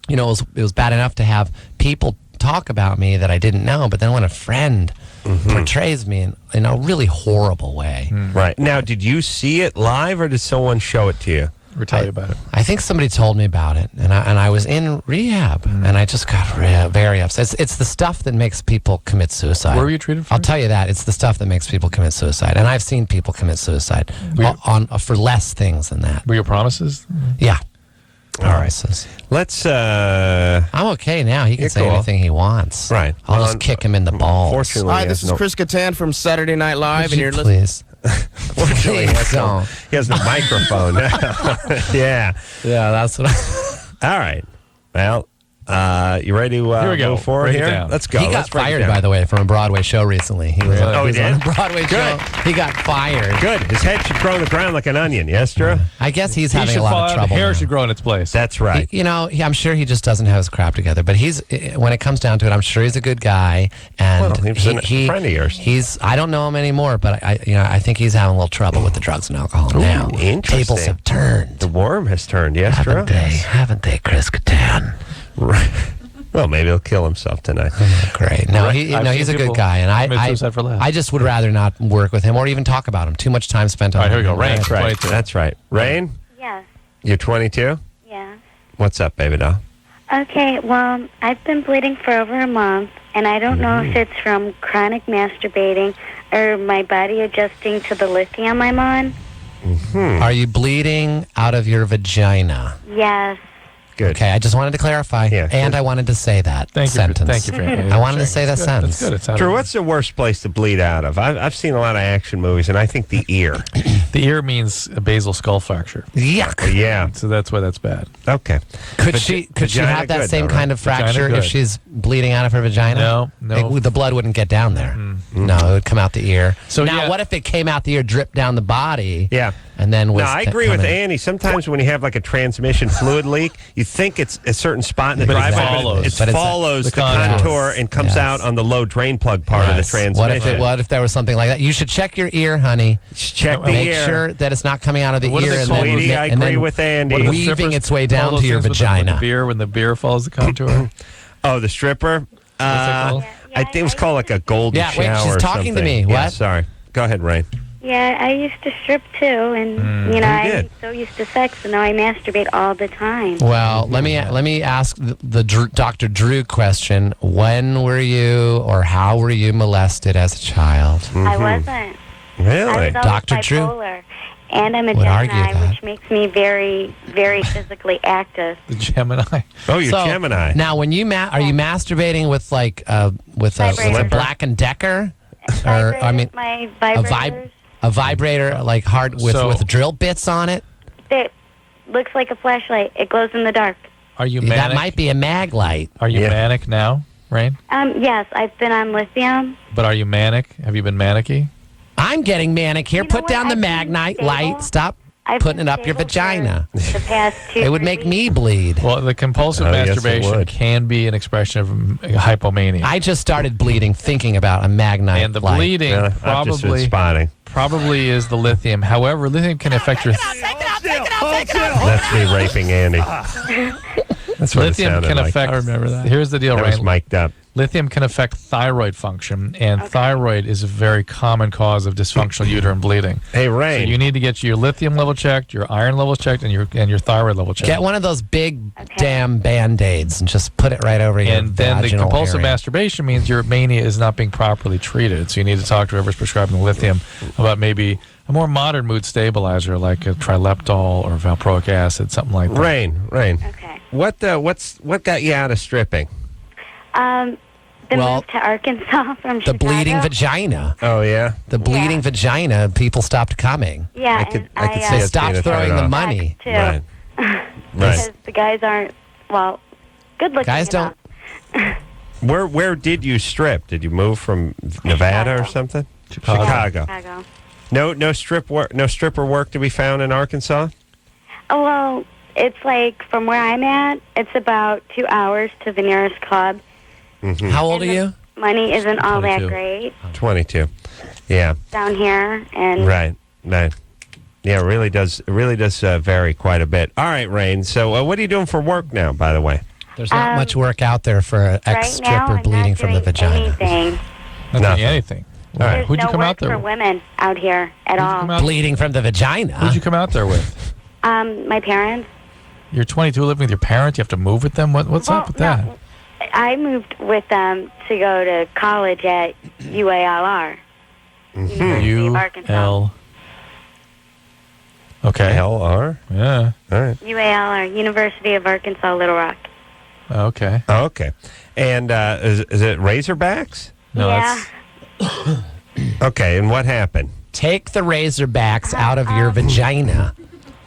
it was bad enough to have people talk about me that I didn't know. But then when a friend portrays me in a really horrible way. right. Now, did you see it live, or did someone show it to you? Or tell you about it. I think somebody told me about it, and I was in rehab, and I just got very upset. It's the stuff that makes people commit suicide. Where were you treated for? I'll tell you that. It's the stuff that makes people commit suicide, and I've seen people commit suicide for less things than that. Were your promises? Yeah. All right. Promises. Let's. I'm okay now. He can You're say cool. anything he wants. Right. I'll Well, just kick him in the balls. Fortunately, Hi, he this has is Chris Kattan from Saturday Night Live, Would and you you're listening. please. Fortunately, he has no microphone. Yeah. Yeah, that's what All right. Well, you ready to Here we go. move forward Break it here? down. Let's go. He Let's got break it fired, down. by the way, from a Broadway show recently. He was, Oh, he on did? a Broadway show. He got fired. Good. His head should grow on the ground like an onion. Yes, Drew? I guess he's He having should a lot fall of out. trouble. Hair now. should grow in its place. That's right. I'm sure he just doesn't have his crap together. But when it comes down to it, I'm sure he's a good guy. And Well, he was a friend of yours. I don't know him anymore, but I think he's having a little trouble with the drugs and alcohol now. interesting. Tables have turned, The worm has turned. Yes, Drew? haven't they, Chris Kattan? Right. Well, maybe he'll kill himself tonight. Great. No, Right. he's I've a seen good people guy, and commit suicide for laughs. I just would rather not work with him or even talk about him. Too much time spent on All right, here we go. him. Rain. That's right. 22. That's right. Rain, Yes, you're 22? yeah. What's up, baby doll? Okay, well, I've been bleeding for over a month, and I don't know if it's from chronic masturbating or my body adjusting to the lithium I'm on. Are you bleeding out of your vagina? Yes. Good. Okay, I just wanted to clarify, Yeah, and good. I wanted to say that Thank sentence. you for I wanted to say that That's sentence. good. It sounded Drew, what's the worst place to bleed out of? I've seen a lot of action movies, and I think the ear. The ear means a basal skull fracture. Yuck. Yeah. So that's why that's bad. Okay. Could she vagina have that good, same though, kind right? of fracture Vagina if good. she's bleeding out of her vagina? No. The blood wouldn't get down there. No, it would come out the ear. So, now, yeah. what if it came out the ear, dripped down the body? Yeah. And then was No, I agree with Andy. Sometimes when you have like a transmission fluid leak, you think it's a certain spot in the But it driveway, follows. it But it's follows the the contour. contour and comes Yes. out on the low drain plug part of the transmission. What if there was something like that? You should check your ear, honey. Check the Make ear. sure that it's not coming out of the What do ear. they and call then, those? Sweetie, I and agree then with Andy. What are the weaving strippers- its way all down those to your things with the vagina. beer, when the beer follows the contour. Oh, the stripper? What's it called? I think it was called like a golden Yeah, wait, shower she's or talking to something. me. Yeah, What? sorry. Go ahead, Rain. Yeah, I used to strip too, and Very I'm good. so used to sex, and now I masturbate all the time. Well, let me ask the Dr. Drew question. When were you or how were you molested as a child? I wasn't. I Really? was always Dr. Drew? bipolar, and I'm a Would argue Gemini, that. which makes me very, very physically active. The Gemini. Oh, you're So, Gemini. Now, when you are you masturbating with like with a Vibrator. Black and Decker, or I mean My a vibrators. a vibrator like hard So- with drill bits on it? It looks like a flashlight. It glows in the dark. Are you manic? That might be a mag light. Are you Yeah. manic now, Rain? Yes, I've been on lithium. But are you manic? Have you been manic-y? I'm getting manic here. You know Put down what? the I've been magnite stable. light. Stop I've putting been it up your stable vagina. for the past 2 It would make me bleed. Well, the compulsive Oh, yes, it masturbation would. can be an expression of hypomania. I just started bleeding thinking about a magnite and the light. bleeding Yeah, I've just been probably spotting. is the lithium. However, lithium can affect your That's me raping Andy. That's what lithium it sounded can like. affect. I remember that. Here's the deal, That was Rain. mic'd up. Lithium can affect thyroid function, and thyroid is a very common cause of dysfunctional uterine bleeding. Hey, So Rain. you need to get your lithium level checked, your iron level checked, and your thyroid level checked. Get one of those big damn Band-Aids and just put it right over your And then the vaginal compulsive area. masturbation means your mania is not being properly treated. So you need to talk to whoever's prescribing the lithium about maybe a more modern mood stabilizer like a trileptal or valproic acid, something like that. Rain. Okay. What got you out of stripping? Been Well, moved to Arkansas from The Chicago. bleeding vagina. Oh, yeah? The bleeding vagina. People stopped coming. Yeah, I could see They us stopped being a throwing the turn-off. money. too. Right. Because Right. the guys aren't, well, good looking. Guys don't. enough. Where did you strip? Did you move from Nevada or something? Chicago. Chicago. No stripper work to be found in Arkansas? Oh, well, it's like from where I'm at, it's about 2 hours to the nearest club. How old are you? Money isn't all that 22. great 22. Yeah. down here, and Right. Yeah, it really does vary quite a bit. All right, Rain. So what are you doing for work now, by the way? There's not much work out there for an right now ex-stripper I'm bleeding not from the doing vagina. anything. Not Nothing. doing anything. All right. There's Who'd you no come work out there for with? women out here at Who'd you all. come out- Bleeding from the vagina. Who'd you come out there with? My parents. You're 22, living with your parents. You have to move with them. What's Well, up with that? no, I moved with them to go to college at UALR, University of Arkansas. UL. Okay. LR? Yeah. All right. UALR, University of Arkansas, Little Rock. Okay. Oh, okay. And is it Razorbacks? No, yeah. that's Okay, and what happened? Take the Razorbacks out of your vagina.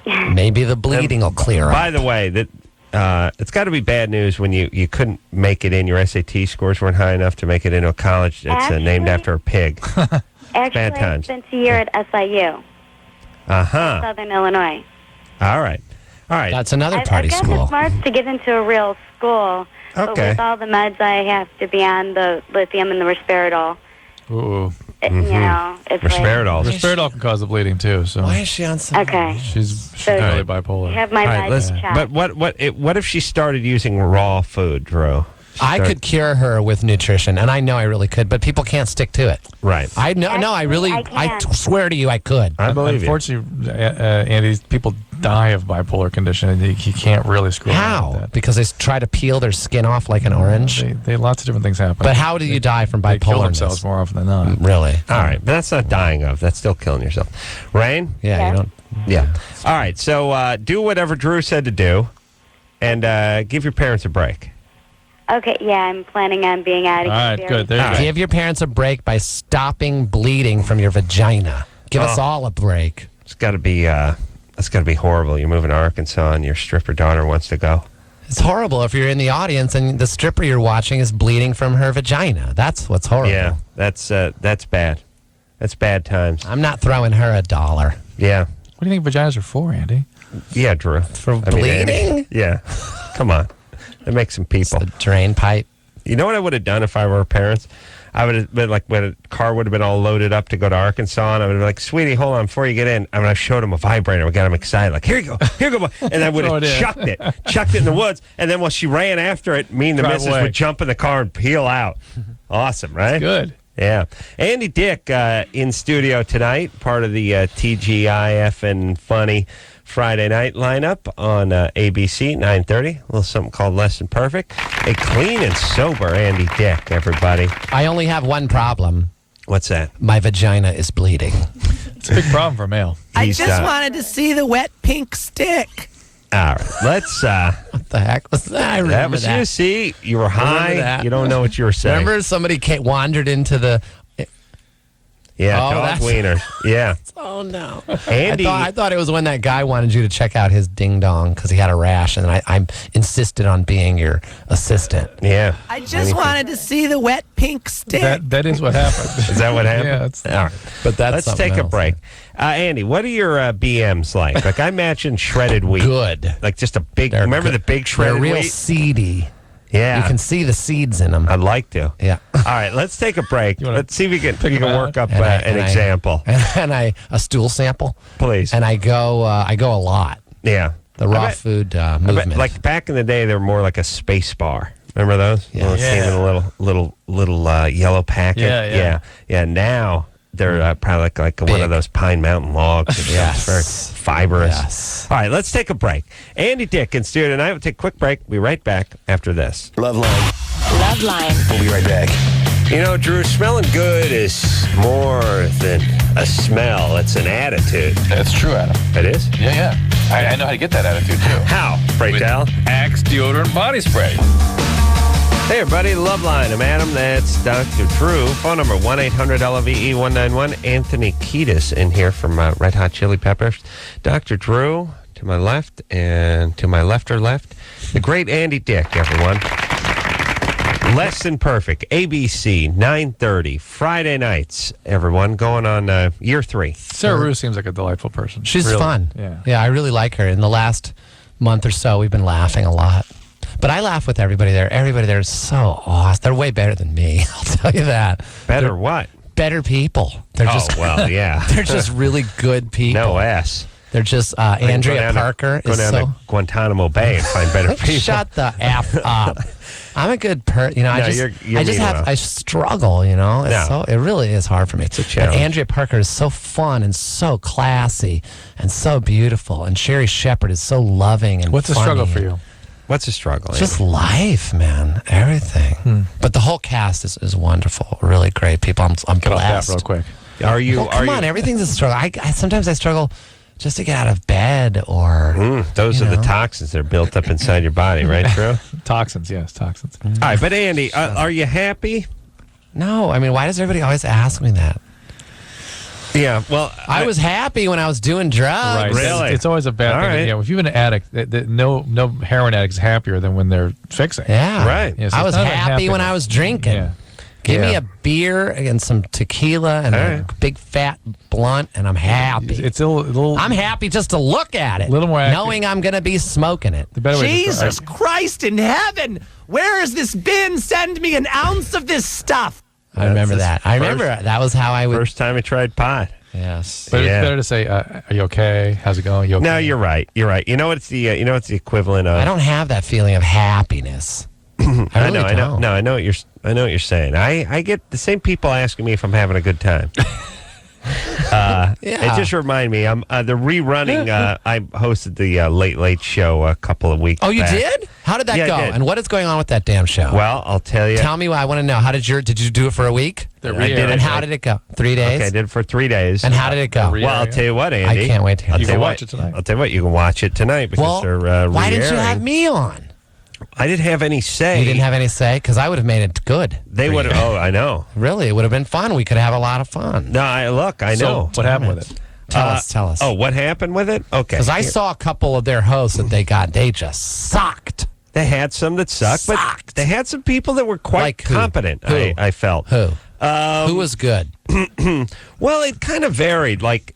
Maybe the bleeding will clear By up. the way, that it's got to be bad news when you couldn't make it in. Your SAT scores weren't high enough to make it into a college that's named Actually- after a pig. Actually, I times. spent a year at SIU, Uh-huh. Southern Illinois. All right. That's another I've party got school. the smarts to get into a real school, but Okay. with all the meds I have to be on, the lithium and the risperidol, ooh. you know, it's Risperidol. Risperidol can cause the bleeding too. So Why is she on some? like, okay, she's So- really I bipolar. have my All right, meds listen. checked. But what if she started using raw food, Drew? I could cure her with nutrition, and I know I really could, but people can't stick to it. Right. I know. No, I really. Actually, I I can. swear to you, I could. I believe you. Unfortunately, Andy, people die of bipolar condition, and you can't really screw around How? with that. Because they try to peel their skin off like an orange. They lots of different things happen. But how do you die from They kill bipolar? themselves more often than not. Really? All right, but that's not dying of. That's still killing yourself. Rain? Yeah. Yeah. You don't. Yeah. All right, so do whatever Drew said to do, and give your parents a break. Okay, yeah, I'm planning on being out of All here right, very good. There soon. you go. Give your parents a break by stopping bleeding from your vagina. Give us all a break. It's got to be that's got to be horrible. You're moving to Arkansas and your stripper daughter wants to go. It's horrible if you're in the audience and the stripper you're watching is bleeding from her vagina. That's what's horrible. Yeah, that's bad. That's bad times. I'm not throwing her $1. Yeah. What do you think vaginas are for, Andy? Yeah, Drew. For bleeding? Andy, yeah. Come on. That makes some people. It's the drain pipe. You know what I would have done if I were parents? I would have been like, when a car would have been all loaded up to go to Arkansas, and I would have been like, sweetie, hold on, before you get in, I would have showed him a vibrator. We got him excited. Like, here you go, boy. And I would have chucked it in the woods. And then while she ran after it, me and the missus would jump in the car and peel out. Awesome, right? Good. Yeah. Andy Dick in studio tonight, part of the TGIF and Funny Friday night lineup on ABC, 9:30. A little something called Less Than Perfect. A clean and sober Andy Dick, everybody. I only have one problem. What's that? My vagina is bleeding. It's a big problem for a male. I just wanted to see the wet pink stick. All right, let's... What the heck was that? I remember that was you. See, you were high. You don't know what you were saying. Remember somebody wandered into the... Yeah, dog wieners. Yeah. Oh, no. Andy. I thought it was when that guy wanted you to check out his ding-dong because he had a rash, and I insisted on being your assistant. Yeah. I just wanted to see the wet pink stick. That is what happened. Is that what happened? Yeah. It's, all right. But that's Let's take a else. break. Andy, what are your BMs like? Like, I imagine shredded wheat. Good. Like, just a big... Remember the big shredded wheat? They're real wheat? seedy. Yeah. You can see the seeds in them. I'd like to. Yeah. All right, let's take a break. Let's see if we can work up an I- example. And a stool sample. Please. And I go a lot. Yeah. The raw food movement. Like back in the day, they were more like a space bar. Remember those? Yeah. Came in a little yellow packet. Yeah. Now they're probably like one of those Pine Mountain logs. Yes. Very fibrous. Yes. All right, let's take a break. Andy Dick in studio tonight. We'll take a quick break. We'll be right back after this. LoveLine. LoveLine. We'll be right back. You know, Drew, smelling good is more than a smell. It's an attitude. That's true, Adam. It is? Yeah. I know how to get that attitude, too. How? Pray tell. Axe deodorant body spray. Hey, everybody. LoveLine. I'm Adam. That's Dr. Drew. Phone number 1-800-LOVE-191. Anthony Kiedis in here from Red Hot Chili Peppers. Dr. Drew to my left, and to my left, the great Andy Dick, everyone. Less Than Perfect. ABC, 9:30. Friday nights, everyone. Going on year 3. Sarah Rue seems like a delightful person. She's Really. fun. Yeah. I really like her. In the last month or so, we've been laughing a lot. But I laugh with everybody there. Everybody there is so awesome. They're way better than me. I'll tell you that. Better what? Better people. They're just well, yeah. They're just really good people. No S. They're just Andrea Parker Go is down so to Guantanamo Bay and find better people. Shut the F up. I'm a good person. No, I just have I struggle, it really is hard for me. It's a challenge. But Andrea Parker is so fun and so classy and so beautiful, and Sherry Shepherd is so loving and What's the funny. struggle for you? What's the struggle? It's just life, man. Everything. But the whole cast is wonderful. Really great people. I'm Get off blessed. that real quick. Are you? Well, come on, everything's a struggle. Sometimes I struggle just to get out of bed, or those are the toxins that are built up inside your body, right, Drew? Toxins, yes, toxins. All right, but Andy, are you happy? No, I mean, why does everybody always ask me that? Yeah, well, I was happy when I was doing drugs. Right. Really? It's always a bad All thing. right. You know, if you've been an addict, no heroin addict is happier than when they're fixing. Yeah. Right. Yeah, so I it's was not a happy when happiness. I was drinking. Yeah. Give me Yeah. a beer and some tequila and a big fat blunt, and I'm happy. It's a little. I'm happy just to look at it, Little more active. knowing I'm going to be smoking it. The better way to Jesus Christ in heaven! Where has this been? Send me an ounce of this stuff. I remember That's that. I remember that was how I would. First time I tried pot. Yes. But Yeah. it's better to say, "Are you okay? How's it going? You okay?" No, you're right. You're right. You know what's the equivalent of? I don't have that feeling of happiness. I know. don't. No, I know what you're saying. I get the same people asking me if I'm having a good time. It just reminded me. I'm the rerunning. I hosted the Late Late Show a couple of weeks. Oh, you back. did? How did that Yeah, I go? did. And what is going on with that damn show? Well, I'll tell you. Tell me why. I want to know. Did you do it for a week? I did it. And how did it go? 3 days? Okay, I did it for 3 days. And how did it go? Well, I'll tell you what, Andy. I can't wait to hear I'll it. tell You can what, watch it tonight. I'll tell you what, you can watch it tonight because Well, they're why didn't you re-airing. have me on? I didn't have any say. You didn't have any say? Because I would have made it good. They would have. Oh, I know. Really, it would have been fun. We could have a lot of fun. No, I know. So what happened with it? Tell us. Oh, what happened with it? Okay. Because I saw a couple of their hosts that they just sucked. They had some that sucked, but they had some people that were quite Like who? competent, Who? I felt. Who was good? Well, it kind of varied. Like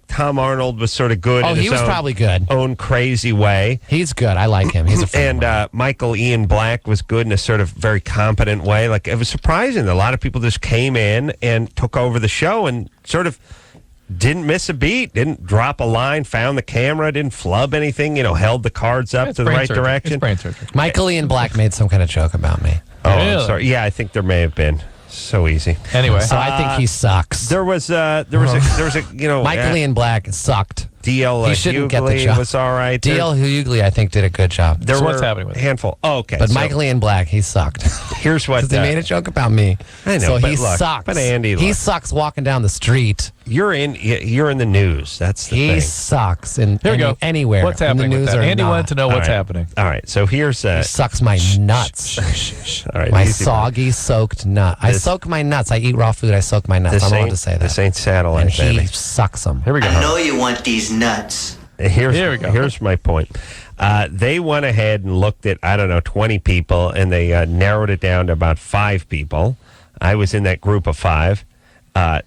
Tom Arnold was sort of good. Oh, in he his was probably good. Own crazy way. He's good. I like him. He's a friend. And Michael Ian Black was good in a sort of very competent way. Like, it was surprising. A lot of people just came in and took over the show and sort of didn't miss a beat, didn't drop a line, found the camera, didn't flub anything, held the cards up to the right direction. It's brain surgery. Michael Ian Black made some kind of joke about me. Oh, Really? I'm sorry. Yeah, I think there may have been. So easy. Anyway. So I think he sucks. There was a Michael Ian Black sucked. D.L. He shouldn't get the Hughley job. was all right. D.L. Hughley, I think, did a good job. There So were what's happening with a it? handful. Oh, okay. But so Michael Ian Black, he sucked. here's what Because he made a joke about me. I know, So but he look, sucks. but Andy, he look. sucks walking down the street. you're in the news. That's the He thing. sucks Here we go. anywhere. What's in happening the with news that? or Andy not. wanted to know what's right. happening. All right. So here's He sucks my nuts. all right. My easy, man. soggy soaked nut. I This- soak my nuts. I eat raw food. I soak my nuts. I'm allowed to say that. This ain't satellite, And he baby. sucks them. Here we go. I know you want these nuts. Here we go. Here's my point. They went ahead and looked at, 20 people, and they narrowed it down to about 5 people. I was in that group of 5.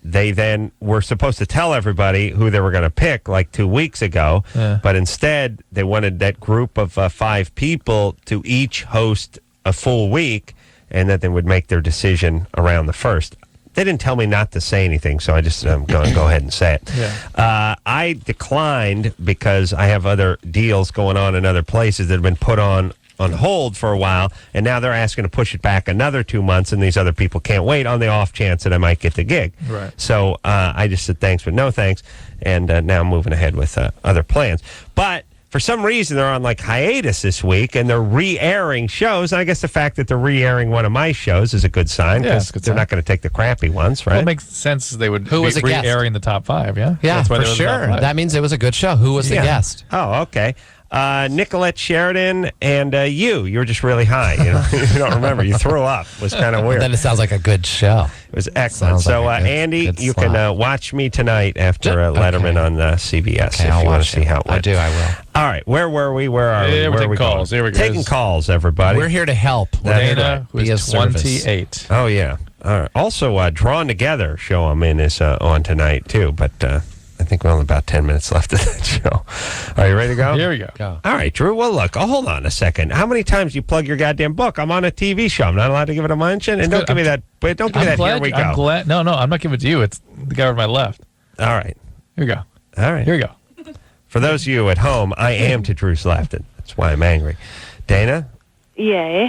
They then were supposed to tell everybody who they were going to pick like 2 weeks ago, but instead they wanted that group of 5 people to each host a full week, and that they would make their decision around the 1st. They didn't tell me not to say anything, so I just am going to go ahead and say it. Yeah. I declined because I have other deals going on in other places that have been put on hold for a while, and now they're asking to push it back another 2 months, and these other people can't wait on the off chance that I might get the gig. Right. So I just said thanks, but no thanks, and now I'm moving ahead with other plans. But for some reason, they're on like hiatus this week, and they're re-airing shows. And I guess the fact that they're re-airing one of my shows is a good sign, Yeah, because it's a good they're sign. not going to take the crappy ones, right? Well, it makes sense they would Who was be a guest? re-airing the top 5, yeah? Yeah, That's why for they were the top sure. 5. That means it was a good show. Who was the guest? Oh, okay. Nicolette Sheridan and you were just really high. You don't remember. You threw up. It was kind of weird. Then it sounds like a good show. It was excellent. Sounds like So, a good- Andy, good you slot. can watch me tonight after Letterman on CBS Okay, if I'll you want watch to see it. how it went. I will. All right. Where were we? Where are we? Yeah, we're Where are taking we calls. going? Here we go. Taking calls, everybody. We're here to help. Dana, who Be of is service. 28. Oh, yeah. All right. Also, Drawn Together show I'm in is on tonight, too. But I think we're only about 10 minutes left of that show. Are you ready to go? Here we go. All right, Drew. Well, look, hold on a second. How many times do you plug your goddamn book? I'm on a TV show. I'm not allowed to give it a mention? And don't give me that. But don't give me that. Here we go. I'm glad. No, I'm not giving it to you. It's the guy on my left. All right. Here we go. All right. Here we go. For those of you at home, I am to Drew's left. And that's why I'm angry. Dana? Yay.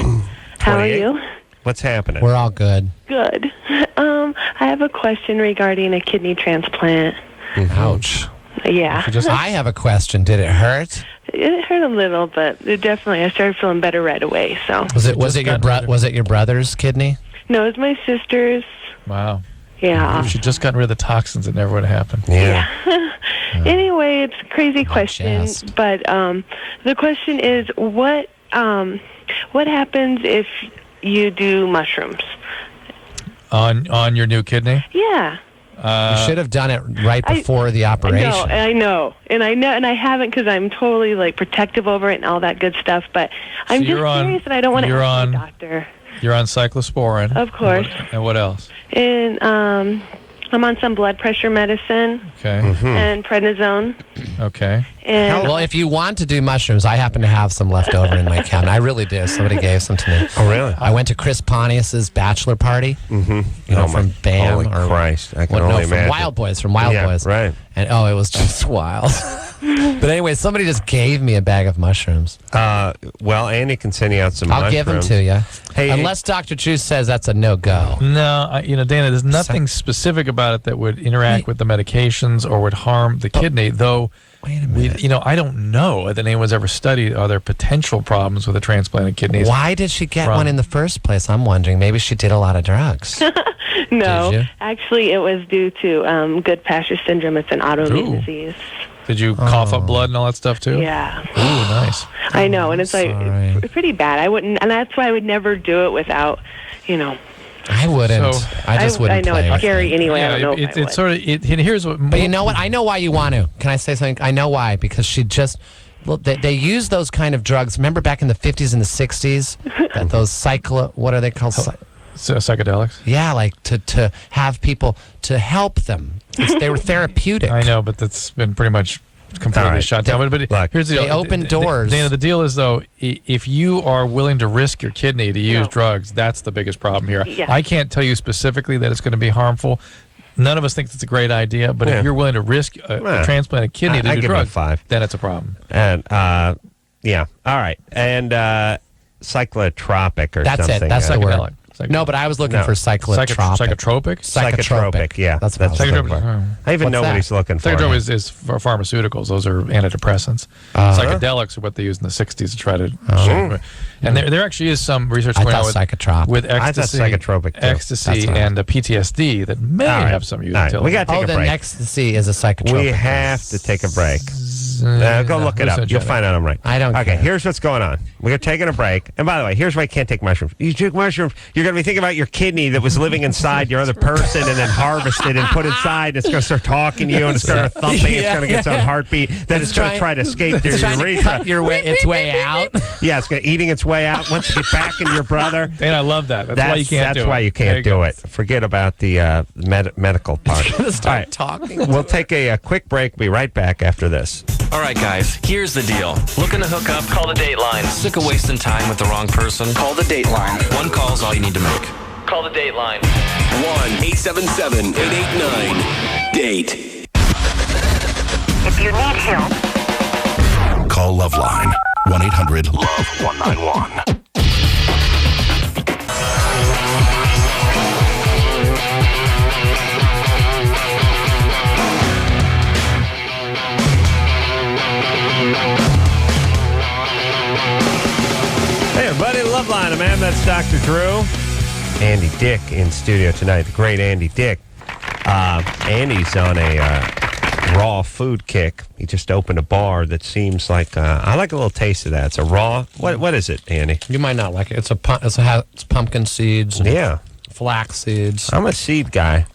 How are 28? you? What's happening? We're all good. Good. I have a question regarding a kidney transplant. Ouch. Yeah. I have a question. Did it hurt? It hurt a little, but it definitely, I started feeling better right away. So Was it your brother's kidney? no, it's my sister's. Wow. Yeah. If she'd just gotten rid of the toxins, it never would have happened. Yeah. Anyway, it's a crazy question, jest. but the question is, what happens if you do mushrooms? On your new kidney? Yeah. You should have done it right before the operation. I know, and I haven't because I'm totally like protective over it and all that good stuff. But I'm just curious, and I don't want to ask my doctor. You're on cyclosporin. Of course. And what else? And I'm on some blood pressure medicine Okay. and prednisone. Okay. And Well, if you want to do mushrooms, I happen to have some left over in my cabinet. I really do. Somebody gave some to me. Oh, really? I went to Chris Pontius's bachelor party. You know, from BAM. Holy or Christ. I can what, only from imagine. Wild Boys. From Wild Yeah, Boys. right. And it was just wild. But anyway, somebody just gave me a bag of mushrooms. Well, Andy can send you out some I'll give them mushrooms. to you. Hey, Unless Dr. Drew says that's a no-go. No, Dana, there's nothing specific about it that would interact with the medications or would harm the kidney, though. Wait a minute. I don't know that anyone's ever studied are there potential problems with a transplanted kidneys. Why did she get from- one in the first place? I'm wondering. Maybe she did a lot of drugs. no, Did you? actually, it was due to Goodpasture syndrome. It's an autoimmune Ooh. disease. Did you cough up blood and all that stuff too? Yeah. Ooh, nice. I know, and it's sorry. like pretty bad. I wouldn't, and that's why I would never do it without, I wouldn't. So- I just wouldn't. I know play it's with scary it. anyway. I don't know if I it's would. sort of. Here's what. But you know what? I know why you want to. Can I say something? I know why. Because she just. Well, they use those kind of drugs. Remember back in the 50s and the 60s? That those what are they called? Psychedelics. Yeah, like to have people to help them. They were therapeutic. I know, but that's been pretty much completely shut down. But here's the They deal. open doors. The deal is, though, if you are willing to risk your kidney to use drugs, that's the biggest problem here. Yeah. I can't tell you specifically that it's going to be harmful. None of us think it's a great idea, but if you're willing to risk a transplant a kidney to do give it a drugs, 5. then it's a problem. And yeah, all right. And cyclotropic or That's something. it. That's the Psychedelic. word. No, but I was looking for cyclotropic. Psychotropic? Psychotropic. Yeah, That's what I was looking for. I even What's know what that? he's looking for. Psychotropic is for pharmaceuticals. Those are antidepressants. Psychedelics are what they used in the 60s to try to... And there actually is some research going on with ecstasy, ecstasy and PTSD that may have some utility. We got to take a break. Then ecstasy is a psychotropic. We have to take a break. Go look it up. You'll find out I'm right. I don't care. Okay, here's what's going on. We're taking a break. And by the way, here's why you can't take mushrooms. You take mushrooms, you're going to be thinking about your kidney that was living inside your other person and then harvested and put inside. It's going to start talking to you and it's going to start thumping. It's going to get its own heartbeat. Then it's going to try to escape through your urethra. Its way out. Yeah, it's eating its way out. Once you get back into your brother. And I love that. That's why you can't do it. That's why you can't do it. Forget about the medical part. Start talking. We'll take a quick break. Be right back after this. All right, guys, here's the deal. Looking to hook up? Call the Dateline. Sick of wasting time with the wrong person? Call the Dateline. One call's all you need to make. Call the Dateline. 1-877-889-DATE. If you need help, call LoveLine. 1-800-LOVE-191. Hey, everybody, LoveLine, man. That's Dr. Drew. Andy Dick in studio tonight. The great Andy Dick. Andy's on a raw food kick. He just opened a bar that seems like I like a little taste of that. It's a raw. What is it, Andy? You might not like it. It's pumpkin seeds. And flax seeds. I'm a seed guy.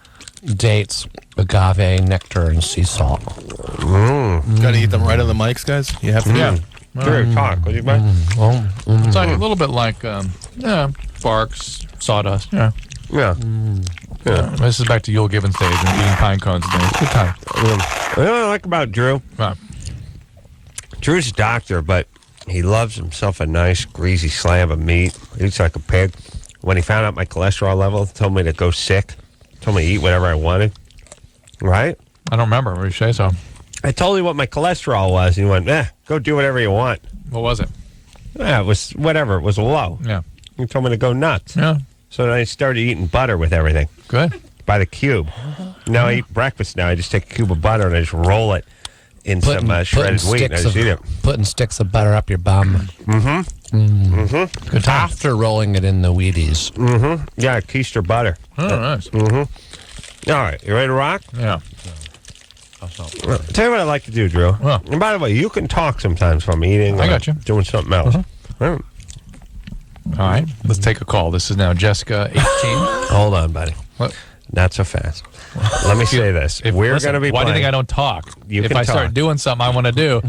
Dates, agave, nectar, and sea salt. Got to eat them right on the mics, guys. You have to. Yeah. Drew, talk. Would you mind? It's like a little bit like barks, sawdust. Yeah. This is back to Yule Gibbons days and eating pine cones today. It's a good time. What I like about Drew? Drew's a doctor, but he loves himself a nice greasy slab of meat. He eats like a pig. When he found out my cholesterol level, he told me to go sick. Told me to eat whatever I wanted. Right? I don't remember. What did you say so? I told you what my cholesterol was, and he went, go do whatever you want. What was it? Yeah, it was whatever. It was low. Yeah. He told me to go nuts. Yeah. So then I started eating butter with everything. Good. By the cube. Now I eat breakfast now. I just take a cube of butter and I just roll it in some shredded wheat. And I just eat it. Putting sticks of butter up your bum. Good time. After rolling it in the Wheaties. Yeah, keister butter. Oh, nice. All right, you ready to rock? Yeah. Tell you what I like to do, Drew. And by the way, you can talk sometimes from eating. I got you. Doing something else. All right, let's take a call. This is now Jessica, 18. Hold on, buddy. What? Not so fast. Let me say this. We're going to be Why do you think I don't talk? If I start doing something I want to do.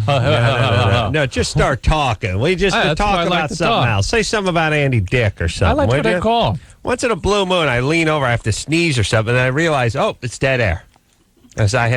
No, just start talking. We just talk about something else. Say something about Andy Dick or something. I like what I call. Once in a blue moon, I lean over, I have to sneeze or something, and I realize, it's dead air. As I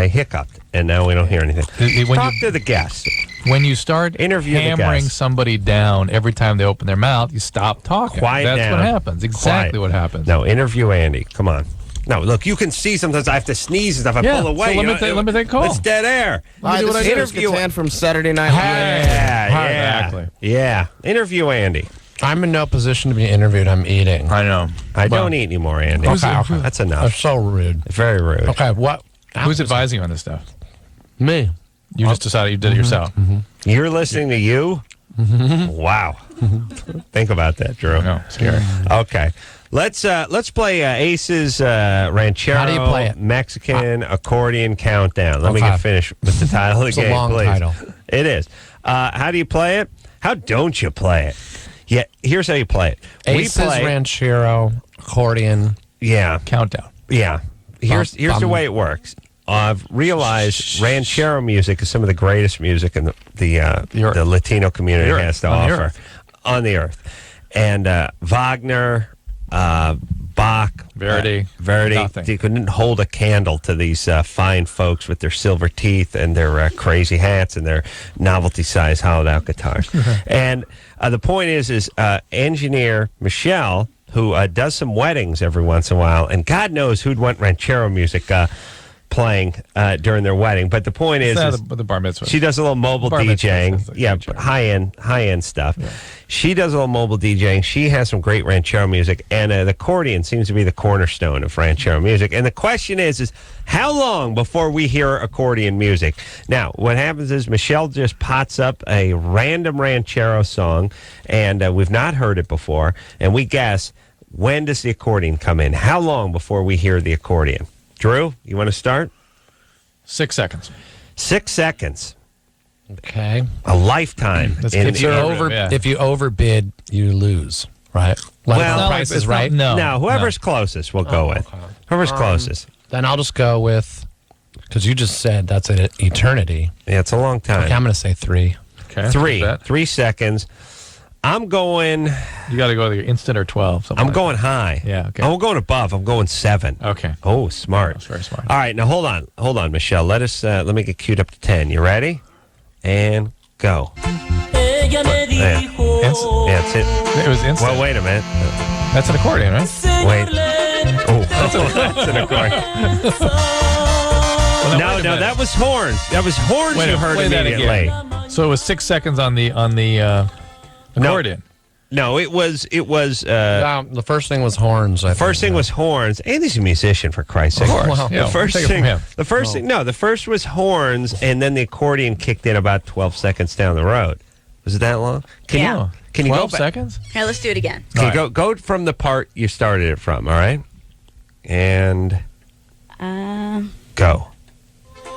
hiccuped, and now we don't hear anything. Talk to the guests. When you start hammering somebody down every time they open their mouth, you stop talking. Quiet That's down. what happens. Exactly what happens. No, interview Andy. Come on. No, look, you can see sometimes I have to sneeze and stuff. I pull away. So let me take a call. It's dead air. This is interview from Saturday Night. Exactly. Yeah. Interview Andy. I'm in no position to be interviewed. I'm eating. I know. I don't eat anymore, Andy. Okay. That's enough. That's so rude. Very rude. Okay, what? Who's advising you on this stuff? Me. You just decided you did it yourself. You're listening to you? Wow. Think about that, Drew. No, scary. Okay. Let's play Ace's Ranchero How do you play it? Mexican Accordion Countdown. Let me get finished with the title of the game, a long please. title. It is. How do you play it? How don't you play it? Yeah, here's how you play it. Ace's Ranchero accordion. Yeah. Countdown. Yeah. Here's the way it works. I've realized ranchero music is some of the greatest music in the Latino community has to offer on the earth. And Wagner, Bach, Verdi, they couldn't hold a candle to these fine folks with their silver teeth and their crazy hats and their novelty-sized hollowed-out guitars. And the point is engineer Michelle, who does some weddings every once in a while, and God knows who'd want ranchero music playing during their wedding. But the point is the bar mitzvah. She does a little mobile DJing. High end stuff. Yeah. She does a little mobile DJing. She has some great ranchero music, and the accordion seems to be the cornerstone of ranchero music. And the question is how long before we hear accordion music? Now, what happens is Michelle just pots up a random ranchero song, and we've not heard it before, and we guess, when does the accordion come in? How long before we hear the accordion? Drew, you want to start? 6 seconds. 6 seconds. Okay. A lifetime. If you overbid, you lose, right? Well, price is right. No, whoever's closest we'll go with. Okay. Whoever's closest. Then I'll just go with, because you just said that's an eternity. Yeah, it's a long time. Okay, I'm going to say 3. Okay. 3 seconds. I'm going. You got to go either instant or 12. I'm going high. Yeah. Okay. I'm going above. I'm going 7. Okay. Oh, smart. That's very smart. All right. Now hold on, Michelle. Let me get queued up to 10. You ready? And go. Instant. Yeah, it's it. It was instant. Well, wait a minute. That's an accordion, right? Wait. Oh, that's an accordion. Well, no, that was horns. That was horns you heard immediately. So it was 6 seconds on the accordion. No, it was. The first thing was horns. The first thing was horns. Andy's a musician, for Christ's sake. Well, the first was horns, and then the accordion kicked in about 12 seconds down the road. Was it that long? Can you 12 go seconds? Here, let's do it again. Can you go from the part you started it from? All right, and go.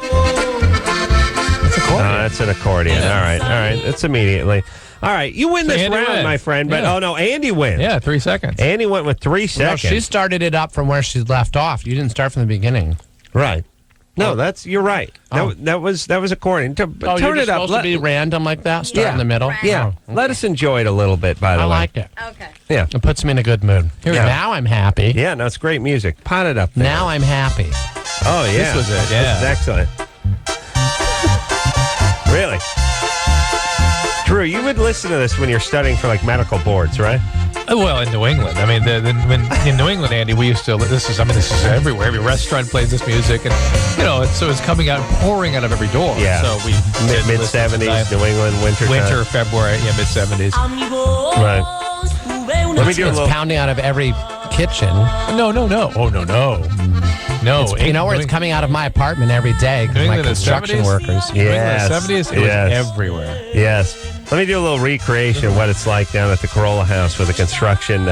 That's accordion. That's an accordion. Yeah. All right. That's immediately. All right, you win this round, my friend. But Andy wins. Yeah, 3 seconds. Andy went with 3 seconds. No, she started it up from where she left off. You didn't start from the beginning. Right. No, you're right. That was accordion. Turn you're it up. Supposed to be random like that. Start in the middle. Yeah. Oh, Let us enjoy it a little bit. By the way, I like it. Okay. Yeah, it puts me in a good mood. Now I'm happy. Yeah, no, it's great music. Pot it up there. Now I'm happy. Oh yeah, this was it. Yeah, this is excellent. Really. Drew, you would listen to this when you're studying for like medical boards, right? Well, in New England. I mean, in New England, Andy, we used to. This is everywhere. Every restaurant plays this music, and so it's coming out, pouring out of every door. Yeah. So we mid 70s, New England winter, February, mid 70s. Right. Let me do a little pounding out of every kitchen. No. Oh no. No, it's coming out of my apartment every day. My construction workers. Yes. In the 70s, it was everywhere. Yes. Let me do a little recreation of what it's like down at the Corolla House with the construction.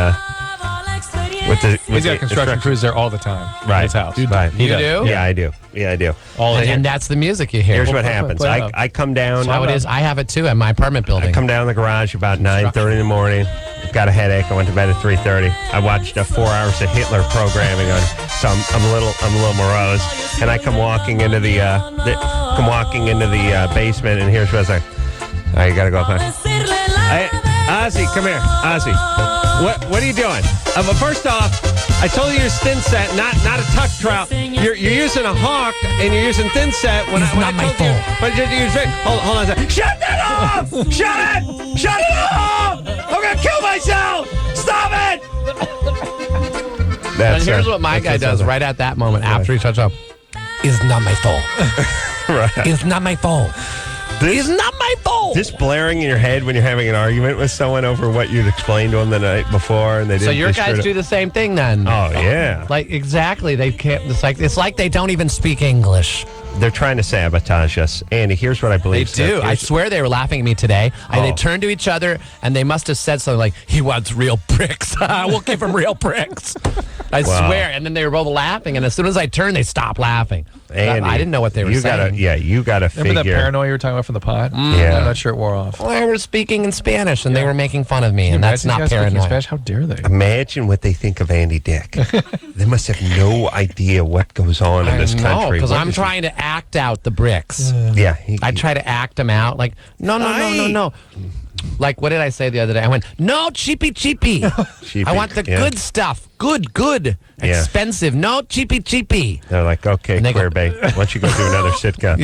He's got construction crews there all the time. Right. His house. Right. You do? Yeah, I do. And that's the music you hear. Here's what happens. I come down. That's how it is. I have it too at my apartment building. I come down the garage about 9:30 in the morning. I've got a headache. I went to bed at 3:30. I watched 4 hours of Hitler programming on, so I'm a little morose. And I come walking into the basement, and here's what I was like. All right, you gotta go up there. Ozzy, come here, Ozzy. What are you doing? But first off, I told you use thin set, not a tuck trout. You're using a hawk and you're using thin set. Hold on a second. Shut that off! Shut it! Shut it off! I'm gonna kill myself! Stop it! And here's what my guy does right at that moment after he touches up. It's not my fault. Right. It's not my fault. It's not my fault. This blaring in your head when you're having an argument with someone over what you'd explained to them the night before, and they didn't. So your guys do the same thing then? Oh yeah. Like exactly. They can't. It's like they don't even speak English. They're trying to sabotage us. Andy, here's what I believe. They do. I swear they were laughing at me today. They turned to each other, and they must have said something like, he wants real bricks. We'll give him real bricks. I swear. And then they were both laughing, and as soon as I turned, they stopped laughing. Andy, I didn't know what they were saying. You got to figure. Remember that paranoia you were talking about from the pod? Yeah. I'm not sure it wore off. Well, I was speaking in Spanish, and they were making fun of me, and that's not paranoia. Spanish? How dare they? Imagine what they think of Andy Dick. They must have no idea what goes on in this country. Because I'm trying to act out the bricks. Yeah. I try to act them out. Like, no. Like, what did I say the other day? I went, no, cheapy. I want the good stuff. Good. Expensive. No, cheapy. They're like, okay, Queerbait, why don't you go do another sitcom?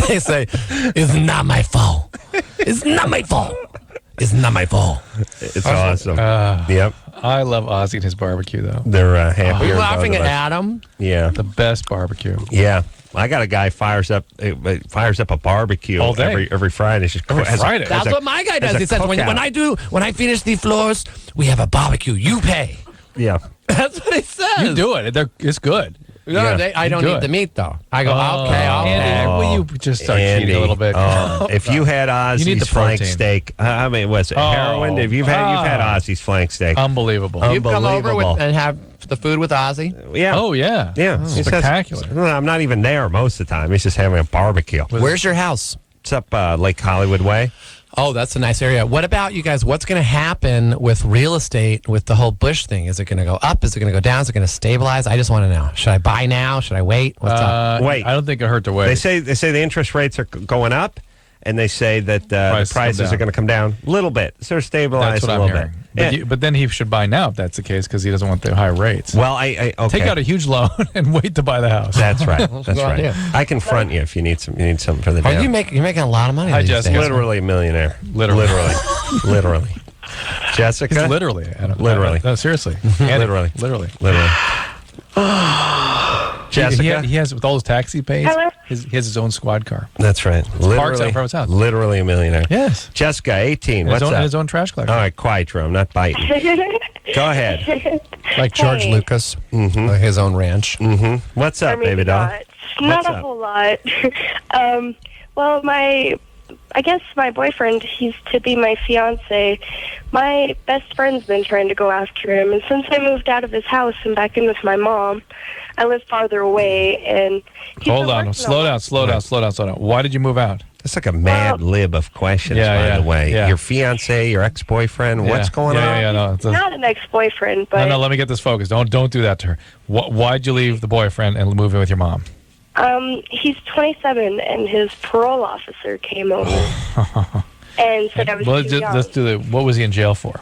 They say, it's not my fault. It's not my fault. It's awesome. Yep. I love Ozzy and his barbecue, though. They're happy. Are you laughing at Adam? Yeah. The best barbecue. Yeah. I got a guy fires up a barbecue all day. every Friday. Friday. That's what my guy does. He says when I finish the floors, we have a barbecue. You pay. Yeah. That's what he says. You do it. It's good. No, I don't eat the meat though. I go okay. Andy, will you just start cheating a little bit? If you had Ozzy's flank steak, I mean, was it heroin? If you've had Ozzy's flank steak, unbelievable. You've come over and have the food with Ozzy. Yeah. Oh yeah. Yeah. Spectacular. I'm not even there most of the time. He's just having a barbecue. Where's your house? It's up Lake Hollywood Way. Oh, that's a nice area. What about you guys? What's going to happen with real estate with the whole Bush thing? Is it going to go up? Is it going to go down? Is it going to stabilize? I just want to know. Should I buy now? Should I wait? What's up? Wait. I don't think it hurt to wait. They say the interest rates are going up, and they say that the prices are going to come down a little bit. So stabilize a little bit. But then he should buy now if that's the case because he doesn't want the high rates. Well, okay. Take out a huge loan and wait to buy the house. That's right. That's right. I can front you if you need something for the down. You're making a lot of money. Literally a millionaire. Literally. Jessica? It's literally. Literally. No, seriously. Literally. Jessica? He has, with all his taxi pays, Hello? he has his own squad car. That's right. Parks out in front of his house. Literally a millionaire. Yes. Jessica, 18. What's up? His own trash collection. All right, quiet, Drew. I'm not biting. Go ahead. Like George Lucas, his own ranch. Mm-hmm. What's up, baby doll? Not a whole lot. Well, I guess my boyfriend, he's to be my fiance. My best friend's been trying to go after him, and since I moved out of his house and back in with my mom, I live farther away, and Hold on. Slow down. Why did you move out? That's like a mad lib of questions, by the way. Yeah. Your fiance, your ex-boyfriend, what's going on? Not an ex-boyfriend, but... No, let me get this focused. Don't do that to her. Why'd you leave the boyfriend and move in with your mom? He's 27, and his parole officer came over and said I was too young. Let's do it. What was he in jail for?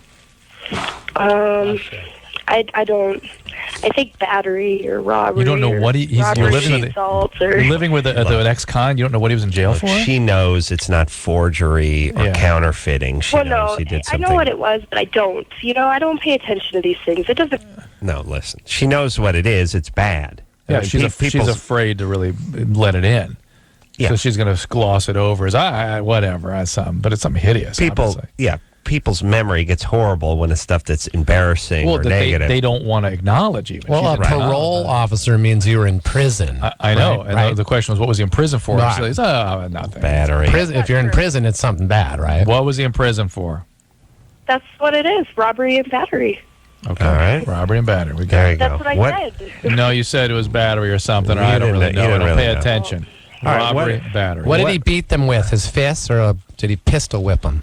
I think battery or robbery. You don't know what you're living with an ex-con. You don't know what he was in jail for? She knows it's not forgery or counterfeiting. She knows he did something. I know what it was, but I don't. I don't pay attention to these things. It doesn't... No, listen. She knows what it is. It's bad. Yeah, she's afraid to really let it in. Yeah. So she's going to gloss it over as, whatever, but it's something hideous. People's memory gets horrible when it's stuff that's embarrassing or negative. They don't want to acknowledge even. Well, a parole officer means you were in prison. I know. Right? And the question was, what was he in prison for? Right. So he's, nothing. Battery. If you're in prison, it's something bad, right? What was he in prison for? That's what it is, robbery and battery. Okay. All right. Robbery and battery. There you go. That's what I said. No, you said it was battery or something. I don't really know. I don't pay attention. Robbery, battery. What did he beat them with? His fists, or did he pistol whip them?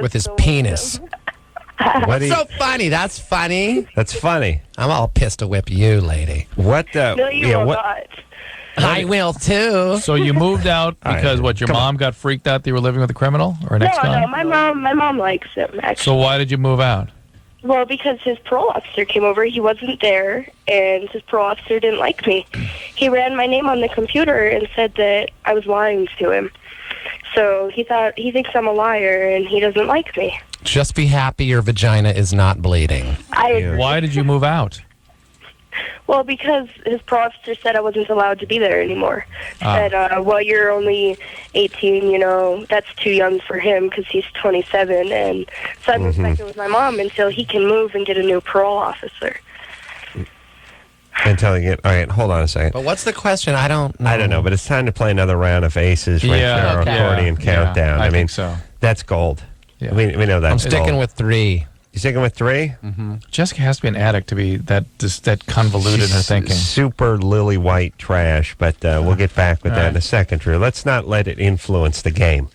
With his penis. That's so funny. That's funny. That's funny. I'm all pistol whip you, lady. What the? No, you will not. I will too. So you moved out because your mom got freaked out that you were living with a criminal or an ex-con? No, my mom likes him, actually. So why did you move out? Well, because his parole officer came over. He wasn't there, and his parole officer didn't like me. He ran my name on the computer and said that I was lying to him. So he thinks I'm a liar, and he doesn't like me. Just be happy your vagina is not bleeding. Why did you move out? Well, because his parole officer said I wasn't allowed to be there anymore. Said, well, you're only 18, that's too young for him because he's 27. And so I moved back in with my mom until he can move and get a new parole officer. Until you get. All right, hold on a second. But what's the question? I don't know. I don't know, but it's time to play another round of Aces, accordion countdown. I mean, so that's gold. Yeah. We know that's I'm sticking gold. with 3. You sticking with 3? Mm-hmm. Jessica has to be an addict to be that convoluted in her thinking. Super lily white trash, but we'll get back with that in a second, Drew. Let's not let it influence the game.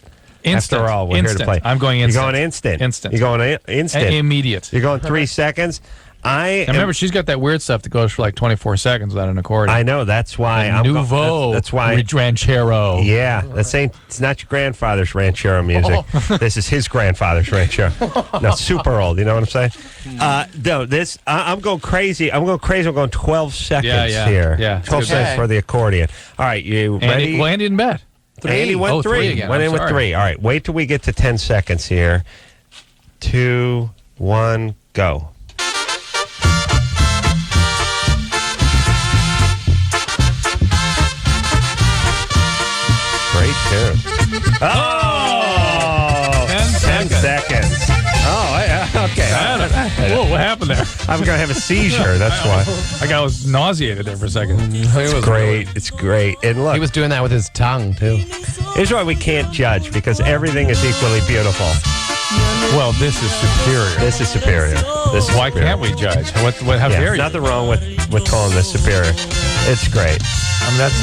Instant. After all, we're here to play. I'm going instant. You're going instant. Instant. You're going instant. Immediate. You're going 3 seconds. Remember, she's got that weird stuff that goes for like 24 seconds without an accordion. I know. That's why Nouveau. That's why ranchero. Yeah, it's not your grandfather's ranchero music. This is his grandfather's ranchero. No, super old. You know what I'm saying? No, this I'm going crazy. I'm going 12 seconds here. Yeah. 12 seconds for the accordion. All right, you ready? Andy didn't bet. 3. Andy went 3. Again. Went in with 3. All right, wait till we get to 10 seconds here. 2, 1, go. Great tune. Oh! 10 seconds. Oh, yeah. Okay. Whoa, what happened there? I'm going to have a seizure. That's why. I was nauseated there for a second. It's great. It's great. And look. He was doing that with his tongue, too. Here's why we can't judge, because everything is equally beautiful. Well, this is superior. This is superior. Why can't we judge? How dare you? Nothing wrong with calling this superior. It's great. I mean, that's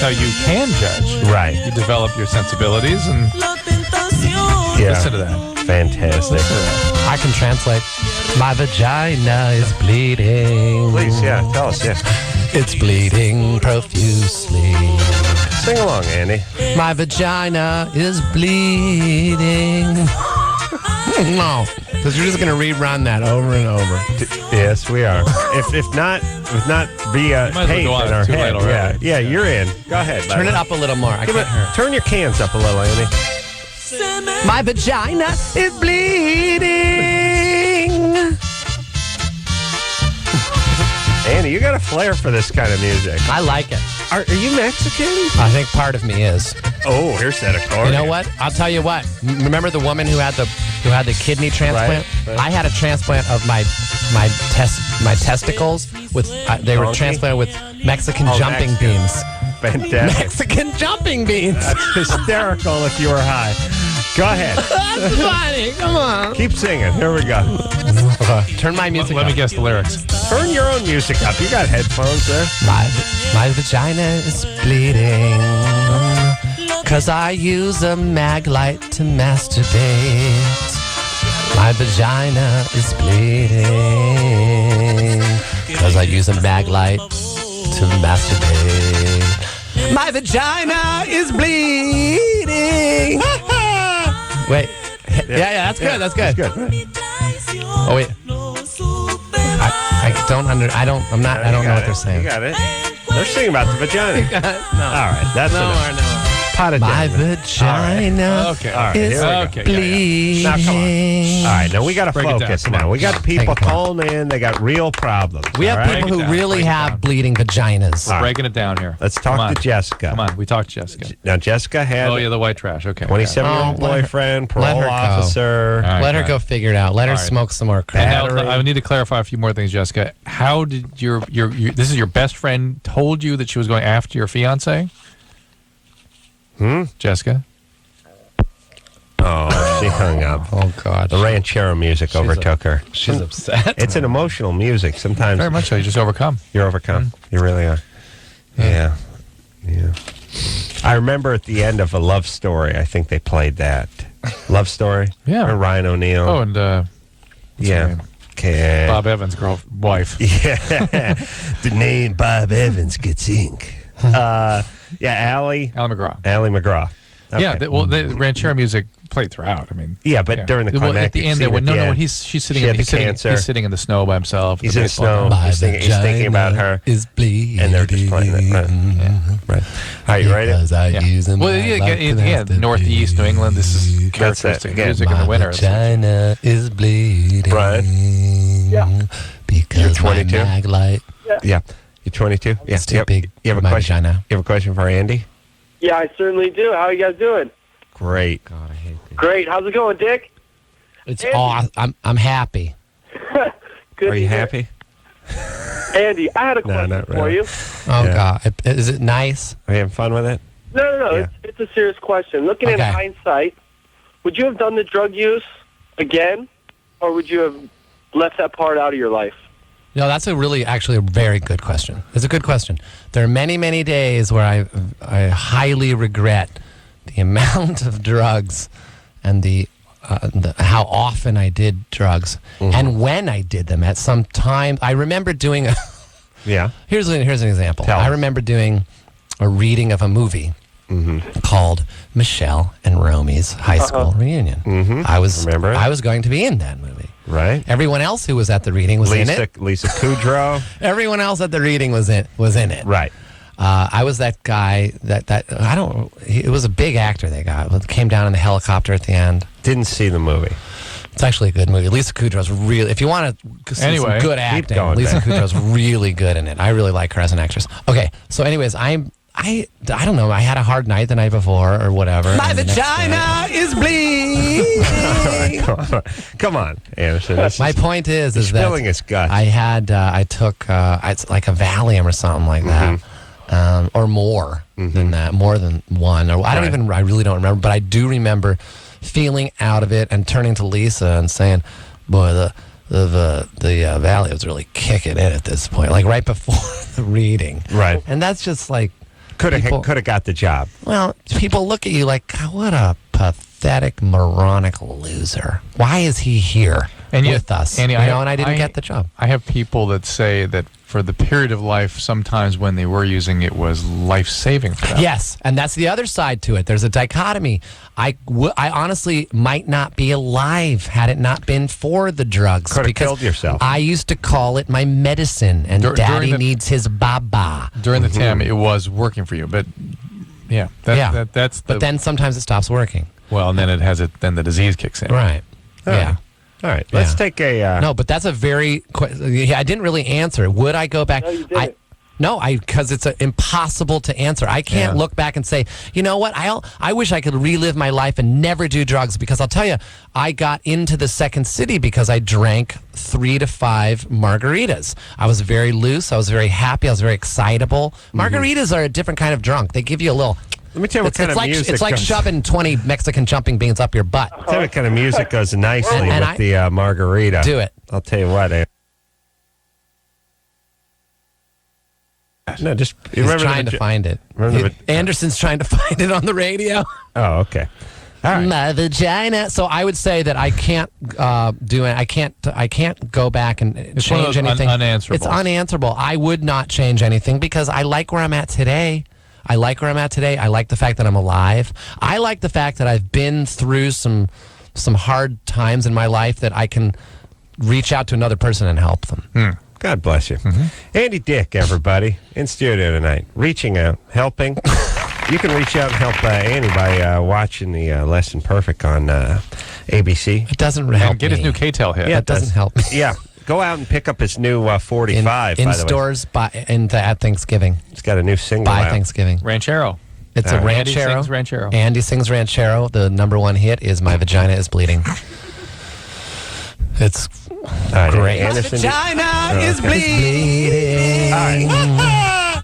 how you can judge. Right. You develop your sensibilities and listen to that. Fantastic. I can translate. My vagina is bleeding. Please, tell us, It's bleeding profusely. Sing along, Andy. My vagina is bleeding. No, because you're just going to rerun that over and over. Yes, we are. if not via tape in our head. Yeah, you're in. Go ahead. Turn it up a little more. I can't hear. Turn your cans up a little, Andy. My vagina is bleeding. Andy, you got a flair for this kind of music. I like it. Are you Mexican? I think part of me is. Oh, here's that accordion. You know what? I'll tell you what. Remember the woman who had the kidney transplant? Right. I had a transplant of my testicles with they were transplanted with Mexican jumping beans. Fantastic. Mexican jumping beans. That's hysterical if you were high. Go ahead. That's funny. Come on. Keep singing. Here we go. Turn my music up. Let me guess the lyrics. Turn your own music up. You got headphones there. My vagina is bleeding 'cause I use a mag light to masturbate. My vagina is bleeding 'cause I use a mag light to masturbate. My vagina is bleeding. Wait. Yeah, that's good. That's good. That's good. Oh wait. I don't know what they're saying. You got it. They're singing about the vagina. No. All right. That's enough. Pot of my gentlemen. vagina is bleeding. Now, come on. All right, now we got to focus now. We got people calling in. They got real problems. We have people who really have bleeding vaginas. Right. Breaking it down here. Let's talk to Jessica. Come on, we talked to Jessica. Now, Jessica had... Oh, yeah, the white trash. Okay. 27-year-old boyfriend, parole officer. Let her go figure it out. Let her smoke some more crack. I need to clarify a few more things, Jessica. How did your this is your best friend told you that she was going after your fiance? Jessica? Oh, she hung up. Oh, God. The ranchero music overtook her. She's upset. It's an emotional music. Sometimes. Very much so. You just overcome. You're overcome. You really are. Yeah. I remember at the end of A Love Story, I think they played that. Love Story? Yeah. Or Ryan O'Neal. Oh, and Okay. Bob Evans' wife. Yeah. The name Bob Evans gets ink. Allie McGraw. Okay. Yeah, the ranchero music played throughout. I mean, but during the climactic at the end, he's sitting in the snow by himself. He's in the snow. He's thinking about her. Is bleeding. And they're just playing it. Right. All right, you ready? Northeast New England. This is characteristic music in the winter. My vagina is bleeding. Brian? Yeah. Because you're 22? my mag light. Yeah. You're 22? Yeah. It's too big. You have a question? You have a question for Andy? Yeah, I certainly do. How are you guys doing? Great. God, I hate this. Great. How's it going, Dick? It's awesome. I'm happy. Good. Are you happy? Andy, I had a question not for really. you. Oh, God. Is it nice? Are you having fun with it? No. Yeah. It's a serious question. Looking in hindsight, would you have done the drug use again, or would you have left that part out of your life? No, that's actually a very good question. It's a good question. There are many, many days where I highly regret the amount of drugs and the how often I did drugs and when I did them. At some time, I remember doing Yeah. Here's an example. Tell I me. remember doing a reading of a movie called Michelle and Romy's High School Reunion. I was going to be in that movie. Right. Everyone else who was at the reading was in it. Lisa Kudrow. Everyone else at the reading was in it. Right. I was that guy it was a big actor they got. Came down in the helicopter at the end. Didn't see the movie. It's actually a good movie. Lisa Kudrow's really, if you want to see some good acting, Lisa Kudrow's really good in it. I really like her as an actress. Okay, so anyways, I don't know. I had a hard night the night before or whatever. My vagina is bleeding. Come on, Anderson. My point is that spilling his guts. I took it's like a Valium or something like that, or more than that, more than one. Or I really don't remember, but I do remember feeling out of it and turning to Lisa and saying, "Boy, the Valium was really kicking in at this point, like right before the reading." Right, and that's just like. Could have got the job. Well, people look at you like, God, what a pathetic, moronic loser. Why is he here with us? Andy, and I didn't get the job. I have people that say that for the period of life, sometimes when they were using it was life-saving for them. Yes, and that's the other side to it. There's a dichotomy. I honestly might not be alive had it not been for the drugs. Could have killed yourself. I used to call it my medicine, and Daddy needs his baba. During the time, it was working for you, but that's. But then sometimes it stops working. Well, and then then the disease kicks in. Right. Yeah. All right. Let's take a. No, but that's a very. I didn't really answer. Would I go back? No, you didn't. Because it's impossible to answer. I can't look back and say, you know what? I wish I could relive my life and never do drugs, because I'll tell you, I got into the Second City because I drank 3 to 5 margaritas. I was very loose. I was very happy. I was very excitable. Margaritas are a different kind of drunk. They give you a little. Let me tell you what kind of music. It's like shoving 20 Mexican jumping beans up your butt. Tell you what kind of music goes nicely with the margarita. Do it. I'll tell you what. No, just He's trying to find it. Anderson's trying to find it on the radio. Oh, okay. All right. My vagina. So I would say that I can't do it. I can't go back and change anything. Unanswerable. It's unanswerable. I would not change anything because I like where I'm at today. I like the fact that I'm alive. I like the fact that I've been through some hard times in my life that I can reach out to another person and help them. God bless you. Andy Dick, everybody, in studio tonight, reaching out, helping. You can reach out and help Andy by watching the Less Than Perfect on ABC. It doesn't help Get his new K-Tel hit. Yeah, it doesn't help me. Yeah. Go out and pick up his new 45. In stores at Thanksgiving. He's got a new single out. Thanksgiving. Ranchero. It's a Ranchero. Andy sings Ranchero. Andy sings Ranchero. The #1 hit is My Vagina is Bleeding. It's great. Anderson, vagina is bleeding. All right.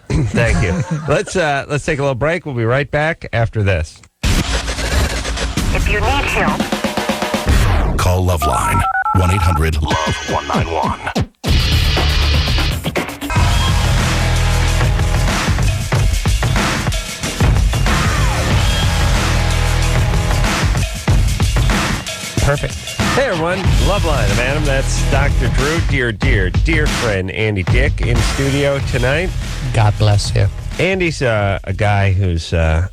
Thank you. Let's take a little break. We'll be right back after this. If you need help, call LoveLine 1-800-LOVE-191. Perfect. Hey everyone, LoveLine. I'm Adam. That's Dr. Drew. Dear friend Andy Dick in studio tonight. God bless you. Andy's a guy who's I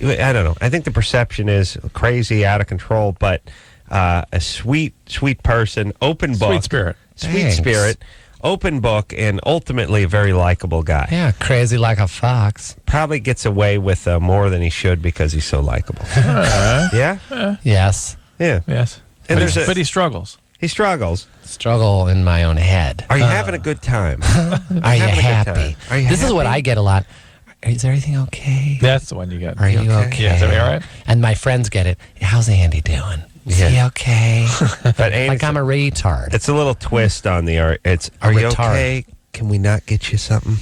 don't know. I think the perception is crazy, out of control, but a sweet person, open book, sweet spirit, open book, and ultimately a very likable guy. Yeah, crazy like a fox. Probably gets away with more than he should because he's so likable. Yeah. Yes. Yeah. Yes. And but he struggles. He struggles. Struggle in my own head. Are you having a good time? Are you happy? This is what I get a lot. Is everything okay? That's the one you get. Are you okay? Yeah, is everything all right? And my friends get it. How's Andy doing? Is he okay? But like I'm a retard. It's a little twist on the art. It's, are you okay? Can we not get you something?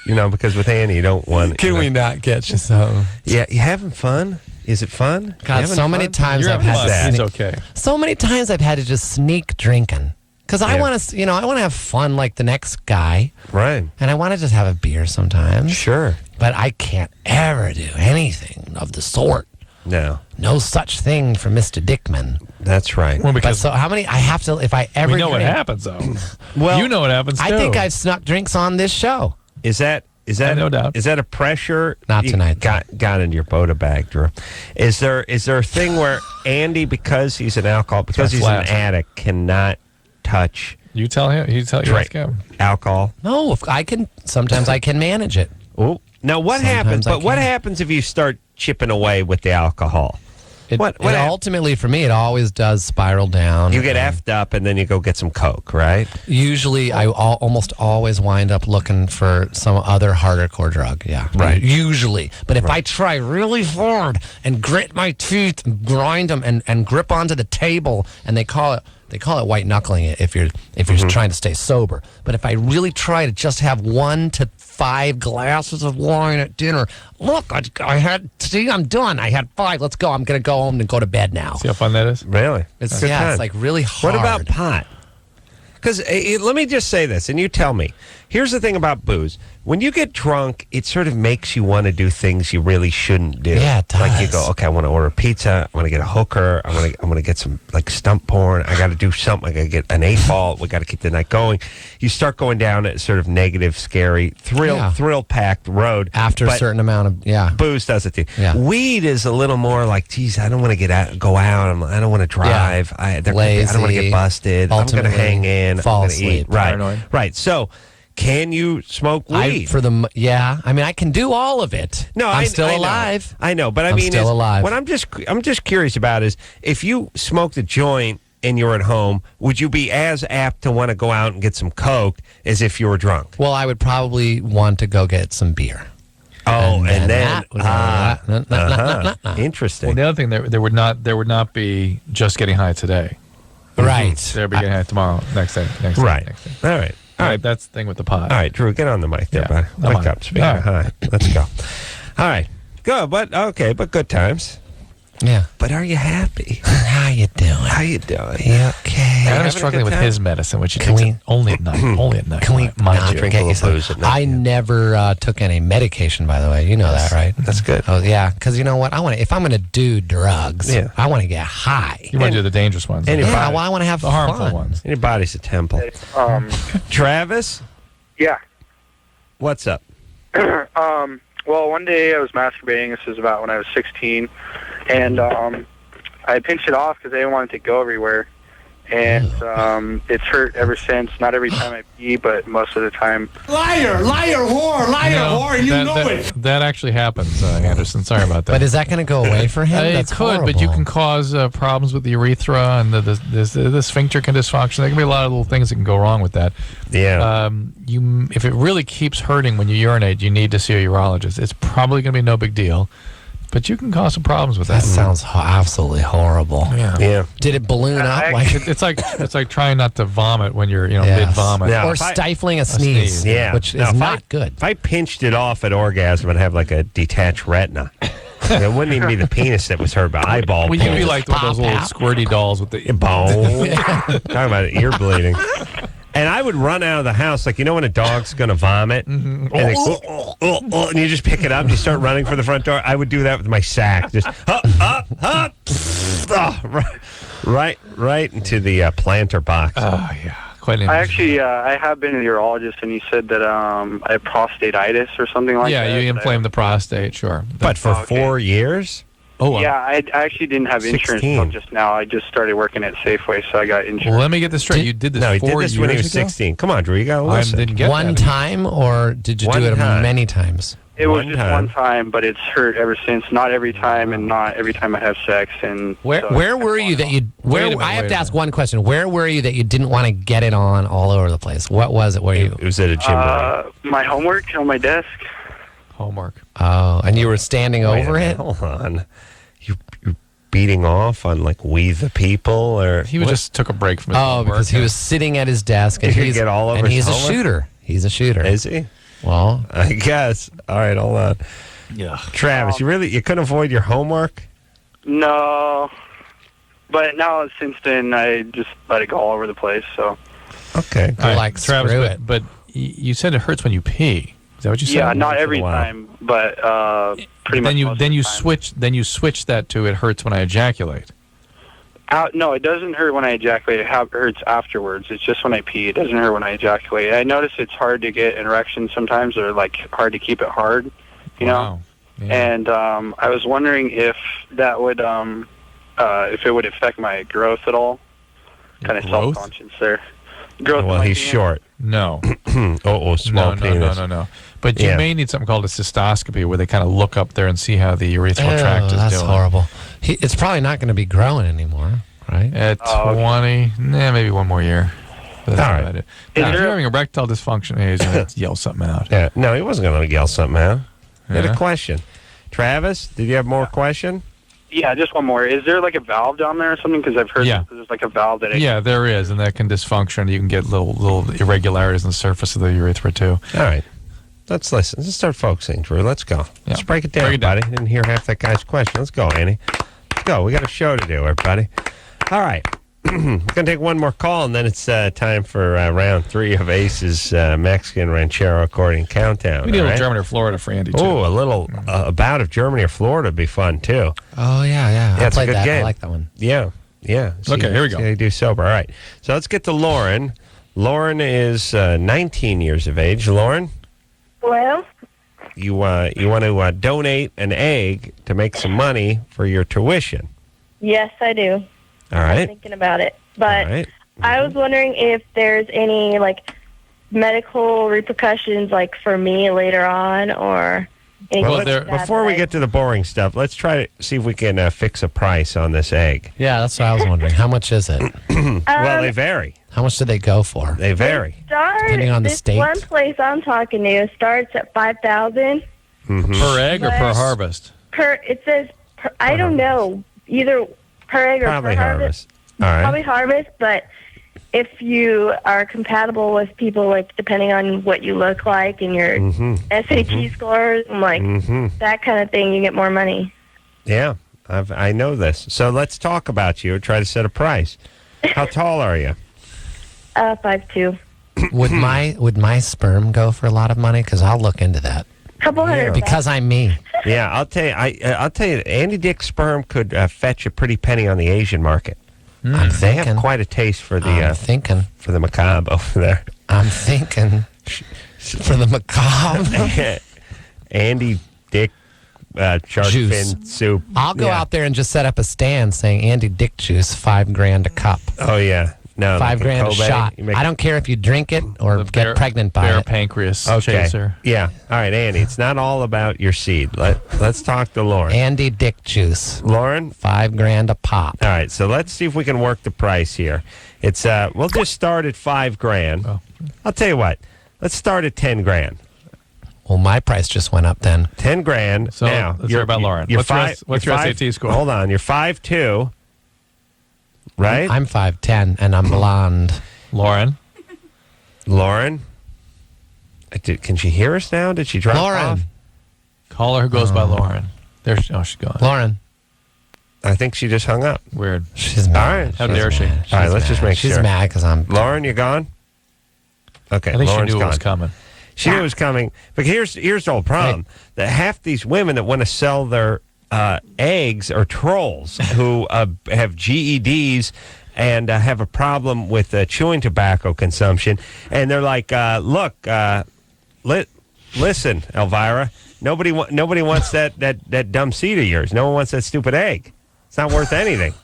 Because with Andy, you don't want... Can we not get you something? Yeah, you having fun? Is it fun? God, so many times I've had that. It's okay. So many times I've had to just sneak drinking. Because I want to, I want to have fun like the next guy. Right. And I want to just have a beer sometimes. Sure. But I can't ever do anything of the sort. No. No such thing for Mr. Dickman. That's right. Well, because so how many, I have to, if I ever we know what happens, though. Well, you know what happens, too. I think I've snuck drinks on this show. Is that no doubt? Is that a pressure? Not tonight. Got in your Boda bag, Drew. Is there a thing where Andy, because he's an alcoholic, because he's an addict, cannot touch? You tell him. You ask him. Alcohol. No, sometimes I can manage it. Oh, now what happens? But what happens if you start chipping away with the alcohol? Ultimately, for me, it always does spiral down. You get effed up, and then you go get some Coke, right? Usually, I almost always wind up looking for some other harder core drug. Yeah, right. Usually, but if I try really hard and grit my teeth, and grind them, and grip onto the table, and they call it white knuckling it if you're trying to stay sober. But if I really try to just have 1 to 5 glasses of wine at dinner, look, I'm done. I had 5. Let's go. I'm going to go home and go to bed now. See how fun that is? Really? It's like really hard. What about pot? Because let me just say this, and you tell me. Here's the thing about booze. When you get drunk, it sort of makes you want to do things you really shouldn't do. Yeah, it does. Like you go, okay, I want to order pizza. I want to get a hooker. I want to get some like stump porn. I got to do something. I got to get an 8-ball. We got to keep the night going. You start going down a sort of negative, scary, thrill-packed road. After a certain amount of, booze does it to you. Yeah. Weed is a little more like, geez, I don't want to go out. I don't want to drive. I don't want to get busted. I'm going to hang in. Fall I'm asleep. Eat. Right. So, can you smoke weed? I mean, I can do all of it. No, I'm still alive. I know, but I'm still alive. What I'm just curious about is if you smoked a joint and you're at home, would you be as apt to want to go out and get some Coke as if you were drunk? Well, I would probably want to go get some beer. Oh, and then interesting. Well, the other thing, there would not be just getting high today. Right. They'll be getting high tomorrow. Next day. Right. All right. All right, that's the thing with the pot. All right, Drew, get on the mic there, buddy. Wake up, speaker. All right, let's go. All right, good, but good times. Yeah. But are you happy? How you doing? You okay? I'm struggling with his medicine, which he takes only at night. Only at night. Can we not drink a little booze at night? I never took any medication, by the way. You know that, right? That's good. Oh, yeah, because you know what? If I'm going to do drugs, I want to get high. You want to do the dangerous ones. I want to have the harmful ones. And your body's a temple. Travis? Yeah. What's up? Well, one day I was masturbating. This was about when I was 16. And I pinched it off because I didn't want it to go everywhere. And it's hurt ever since. Not every time I pee, but most of the time. Liar, whore, and you know it. That actually happens, Anderson. Sorry about that. But is that going to go away for him? It could, but you can cause problems with the urethra, and the sphincter can dysfunction. There can be a lot of little things that can go wrong with that. Yeah. If it really keeps hurting when you urinate, you need to see a urologist. It's probably going to be no big deal. But you can cause some problems with that. That sounds absolutely horrible. Yeah. Did it balloon up? It's like trying not to vomit when you're mid vomit, or stifling a sneeze. Yeah, which is not good. If I pinched it off at orgasm, I'd have like a detached retina. It wouldn't even be the penis that was hurt, but eyeball. Well, you'd be like those little squirty dolls with the bone. Talking about ear bleeding. And I would run out of the house, like, when a dog's going to vomit, and you just pick it up and you start running for the front door. I would do that with my sack. Just right into the planter box. Oh, yeah. Quite interesting. I have been a urologist, and he said that I have prostatitis or something like that. Yeah, you inflamed the prostate, sure. But for 4 years? Yeah, I actually didn't have insurance until just now. I just started working at Safeway, so I got insurance. Well, let me get this straight. You did this 4 years ago? No, he did this when he was 16. Come on, Drew, you got to listen. I didn't get one time, or did you do it many times? It was just one time, but it's hurt ever since. Not every time, and not every time I have sex. And where were you that you? I have to ask one question. Where were you that you didn't want to get it on all over the place? What was it? It was at a gym. My homework on my desk. Homework. Oh, and you were standing over it? Hold on. beating off on like We the People, or he just took a break from his work. Because he was sitting at his desk and he's a shooter. He's a shooter. Is he? Well, I guess. All right, hold on. Yeah, Travis, you couldn't avoid your homework? No, but now since then I just let it go all over the place. So okay, Travis, but you said it hurts when you pee. Is that what you said? Yeah, not every time, but pretty much. Then you switch that to it hurts when I ejaculate. No, it doesn't hurt when I ejaculate. It hurts afterwards. It's just when I pee. It doesn't hurt when I ejaculate. I notice it's hard to get an erection sometimes, or like hard to keep it hard. You know. Yeah. And I was wondering if that would, if it would affect my growth at all. Kind of self-conscious there. Growth. Well, he's short. No. Small penis. No. But you may need something called a cystoscopy, where they kind of look up there and see how the urethral tract is doing. That's horrible. It's probably not going to be growing anymore, right? At 20, maybe one more year. All right. If you're having erectile dysfunction, he's going to yell something out. Yeah. No, he wasn't going to yell something out. He had a question. Travis, did you have more question? Yeah, just one more. Is there like a valve down there or something? Because I've heard there's like a valve that... Yeah, there is, and that can dysfunction. You can get little irregularities on the surface of the urethra, too. All right. Let's listen. Let's start focusing, Drew. Let's go. Let's break it down, buddy. Didn't hear half that guy's question. Let's go, Annie. Let's go. We got a show to do, everybody. All right. We're going to take one more call, and then it's time for round 3 of Ace's Mexican Ranchero Accordion Countdown. We need a little Germany or Florida for Andy, too. Oh, a little bout of Germany or Florida would be fun, too. Oh, yeah. It's a good game. I like that one. Yeah. Okay, here we go. See how you do sober. All right. So let's get to Lauren. Lauren is 19 years of age. Lauren? Well? You want to donate an egg to make some money for your tuition. Yes, I do. All right. I'm thinking about it. But I was wondering if there's any, like, medical repercussions, like, for me later on, or anything before we get to the boring stuff, let's try to see if we can fix a price on this egg. Yeah, that's what I was wondering. How much is it? Well, they vary. How much do they go for? They vary. Depending on the state. One place I'm talking to starts at $5,000. Per egg or per harvest? It says, I don't know, either per egg or probably per harvest. All right. Probably harvest, but if you are compatible with people, like, depending on what you look like and your SAT scores and, like, that kind of thing, you get more money. Yeah, I know this. So let's talk about you and try to set a price. How tall are you? 5'2". Would my sperm go for a lot of money? Because I'll look into that. Couple hundred. Because I'm me. Yeah, I'll tell you. Andy Dick's sperm could fetch a pretty penny on the Asian market. I'm thinking. They have quite a taste for the for the macabre over there. I'm thinking for the macabre. Andy Dick shark fin soup. I'll go out there and just set up a stand saying Andy Dick juice, $5,000 a cup. Oh yeah. No, $5,000 a shot. I don't care if you drink it or get pregnant by it. Pancreas chaser. Yeah. All right, Andy. It's not all about your seed. Let's talk to Lauren. Andy Dick juice. Lauren, $5,000 a pop. All right. So let's see if we can work the price here. It's we'll just start at $5,000. Oh. I'll tell you what. Let's start at $10,000. Well, my price just went up then. $10,000. So now, let's hear about Lauren. What's your SAT score? Hold on. You're 5'2". Right? I'm 5'10", and I'm blonde. Lauren? Can she hear us now? Did she drop off? Call her who goes by Lauren. She's gone. Lauren. I think she just hung up. Weird. She's mad. All right. How dare she? All right, let's just make sure. She's mad because I'm... Lauren, you gone? Okay, I think Lauren's she knew gone. it was coming. She knew it was coming. But here's the whole problem. That half these women that want to sell their eggs are trolls who have GEDs and have a problem with chewing tobacco consumption. And they're like, look, listen, Elvira, nobody wants that dumb seed of yours. No one wants that stupid egg. It's not worth anything.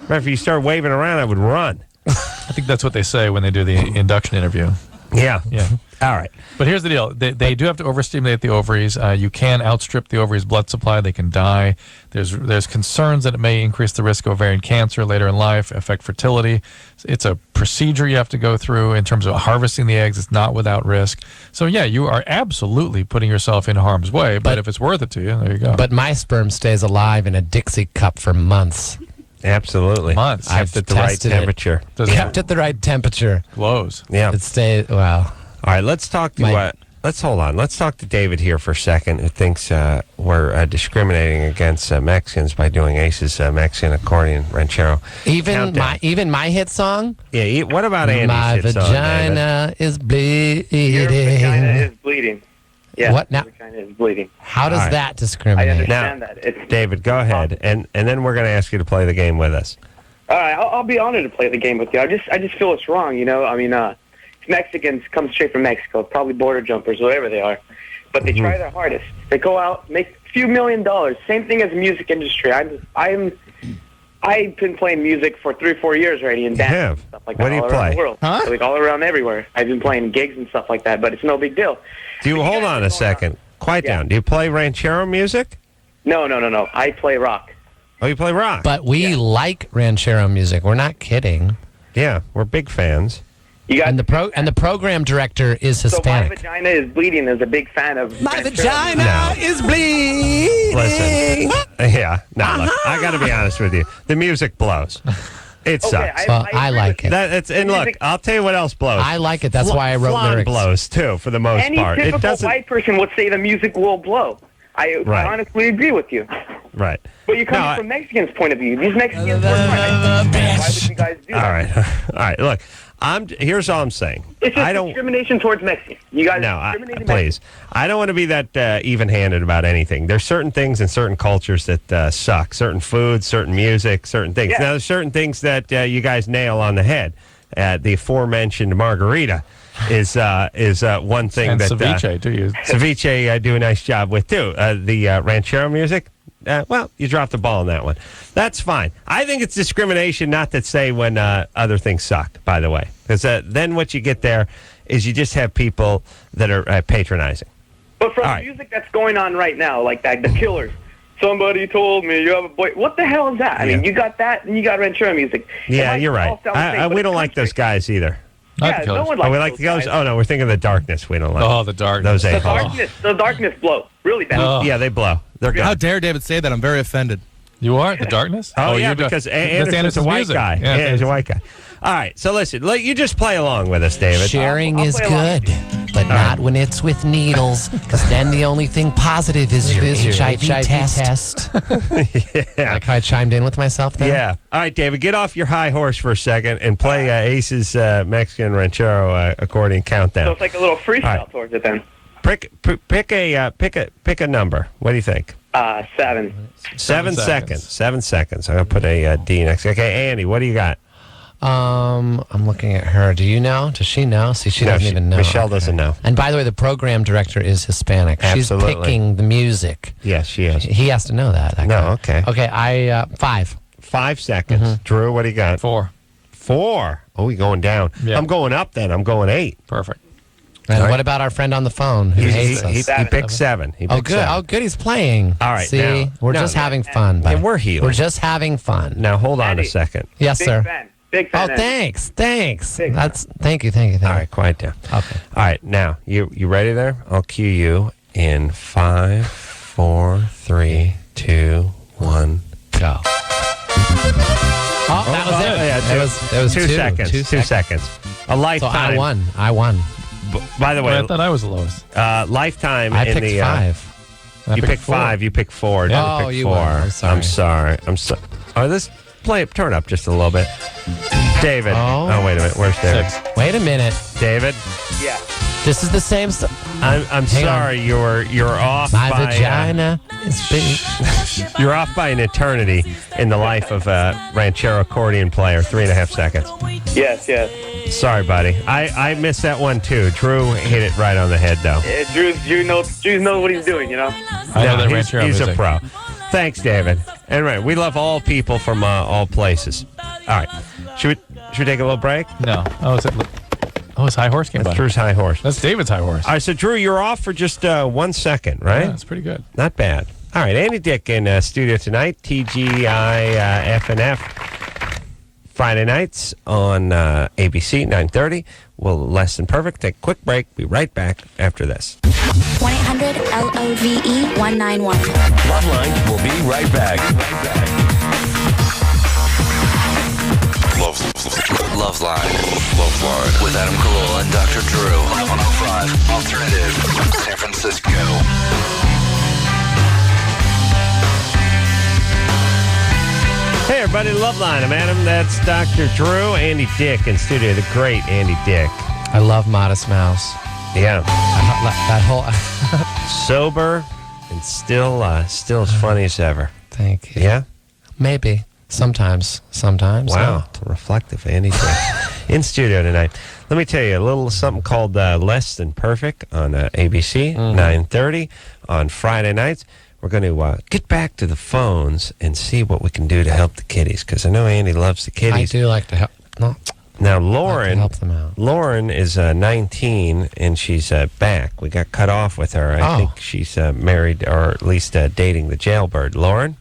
If you start waving around, I would run. I think that's what they say when they do the induction interview. Yeah. Yeah. All right. But here's the deal. They do have to overstimulate the ovaries. You can outstrip the ovaries' blood supply. They can die. There's concerns that it may increase the risk of ovarian cancer later in life, affect fertility. It's a procedure you have to go through in terms of harvesting the eggs. It's not without risk. So, yeah, you are absolutely putting yourself in harm's way. But if it's worth it to you, there you go. But my sperm stays alive in a Dixie cup for months. Absolutely. Months. Kept at the right temperature. Kept at the right temperature. Glows. Yeah. It stays, well. All right, let's talk to let's hold on. Let's talk to David here for a second, who thinks we're discriminating against Mexicans by doing Ace's Mexican accordion ranchero. Even my hit song? Yeah. What about Andy's My hit song, vagina is bleeding. Your vagina is bleeding. Yeah. What now? Your vagina is bleeding. How does that discriminate? I understand that. David, go ahead, and then we're going to ask you to play the game with us. All right, I'll be honored to play the game with you. I just feel it's wrong. I mean, Mexicans come straight from Mexico, probably border jumpers, whatever they are, but they try their hardest. They go out, make a few $1 million. Same thing as the music industry. I've been playing music for 3 or 4 years already and dancing and stuff like that. What do you all play? around the world. Like all around everywhere. I've been playing gigs and stuff like that, but it's no big deal. Hold on a second. Quiet down. Do you play ranchero music? No. I play rock. Oh, you play rock? But we like ranchero music. We're not kidding. Yeah, we're big fans. And the program director is Hispanic. So My Vagina is Bleeding is a big fan of My vagina is bleeding. Listen, look, I got to be honest with you. The music blows. It sucks. I like it. And look, I'll tell you what else blows. I like it. That's why I wrote Flan lyrics. blows, too, for the most part. Any typical white person would say the music will blow. I honestly agree with you. Right. But you're coming from Mexicans' point of view. These Mexicans why would you guys do that? All right. Look, here's all I'm saying. It's just discrimination towards Mexicans. You guys discriminate against please. I don't want to be that even-handed about anything. There's certain things in certain cultures that suck. Certain foods, certain music, certain things. Yeah. Now, there's certain things that you guys nail on the head. The aforementioned margarita is one thing and that ceviche too. Ceviche I do a nice job with too. The ranchero music. Well, you dropped the ball on that one. That's fine. I think it's discrimination not to say when other things suck, by the way. Because then what you get there is you just have people that are patronizing. But from the music that's going on right now, like that, the Killers, somebody told me you have a boy. What the hell is that? I mean, you got that and you got ranchero music. Yeah, you're right. We don't like those guys either. Yeah, no one likes we like the Killers. Oh, no, we're thinking of the Darkness. We don't like the Darkness. Those The Darkness blow. Really bad. Yeah, they blow. They're good. How dare David say that? I'm very offended. You are? The Darkness? Oh yeah, because Anderson's a white music. guy. Yeah, he's a white guy. All right, so listen, you just play along with us, David. Sharing is good, but not when it's with needles, because then the only thing positive is your HIV test. Yeah. Like how I chimed in with myself there? Yeah. All right, David, get off your high horse for a second and play Ace's Mexican Ranchero accordion countdown. So it's like a little freestyle towards it then. Pick a number. What do you think? 7. 7 seconds. 7 seconds. I'm gonna put a D next. Okay, Andy, what do you got? I'm looking at her. Do you know? Does she know? See, she doesn't even know. Michelle doesn't know. And by the way, the program director is Hispanic. Absolutely. She's picking the music. Yes, she is. He has to know that. No, okay. Okay, 5. 5 seconds. Drew, what do you got? 4. 4. Oh, you're going down. Yeah. I'm going up then. I'm going 8. Perfect. And what about our friend on the phone who hates us? He picked 7. Oh, good. Oh, good. He's playing. All right. See, we're just having fun. Yeah, we're healing. We're just having fun. Now, hold on a second. Yes, sir. Big fan. Oh, thanks. Thank you. All right, quiet down. Okay. All right, now you ready there? I'll cue you in 5, 4, 3, 2, 1, go. Oh, that was it. Yeah, that was 2 seconds. 2 seconds. A lifetime. So I won. By the way, I thought I was the lowest. Lifetime. I in picked the 5. You picked 5. You picked 4. Oh, picked you 4. won. I'm sorry. I'm sorry. Oh, turn up just a little bit. David. Oh, wait a minute. Where's David? 6. Wait a minute. David. Yeah. This is the same stuff. I'm sorry. You're off. My by, vagina is big. You're off by an eternity in the life of a ranchero accordion player. 3.5 seconds. Yes. Sorry, buddy. I missed that one too. Drew hit it right on the head, though. Drew knows what he's doing. You know. I know that ranchero he's music. a pro. Thanks, David. Anyway, we love all people from all places. All right. Should we take a little break? No. Oh, is it? Oh, his high horse came by. That's Drew's high horse. That's David's high horse. All right, so Drew, you're off for just 1 second, right? Yeah, that's pretty good. Not bad. All right, Andy Dick in studio tonight, TGI FNF. Friday nights on ABC, 9:30. Well, Less Than Perfect. Take a quick break. Be right back after this. 1-800-LOVE-191. LoveLine will be right back. LoveLine. LoveLine. With Adam Carolla and Dr. Drew on 105 Alternative, San Francisco. Hey, everybody, LoveLine. I'm Adam. That's Dr. Drew. Andy Dick in studio. The great Andy Dick. I love Modest Mouse. Yeah. That whole... Sober and still as funny as ever. Thank you. Yeah? Maybe. Sometimes. Wow. Reflective, Andy Dick. In studio tonight. Let me tell you a little something called Less Than Perfect on ABC, 9:30 on Friday nights. We're going to get back to the phones and see what we can do to help the kiddies, because I know Andy loves the kiddies. I do like to help. No. Now, Lauren, help them out. Lauren is 19, and she's back. We got cut off with her. I think she's married, or at least dating the jailbird. Lauren?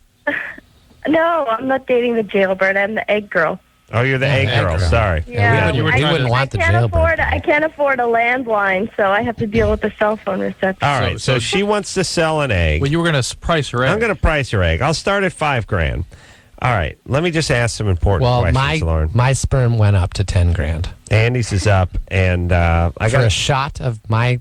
No, I'm not dating the jailbird. I'm the egg girl. Oh, you're the egg girl. Sorry. Yeah, we wouldn't want the jailbird. I can't afford a landline, so I have to deal with the cell phone reception. All right, so she wants to sell an egg. Well, you were going to price her egg. I'm going to price her egg. I'll start at $5,000. All right, let me just ask some important questions, Lauren. My sperm went up to $10,000. Andy's is up, and I got a shot of my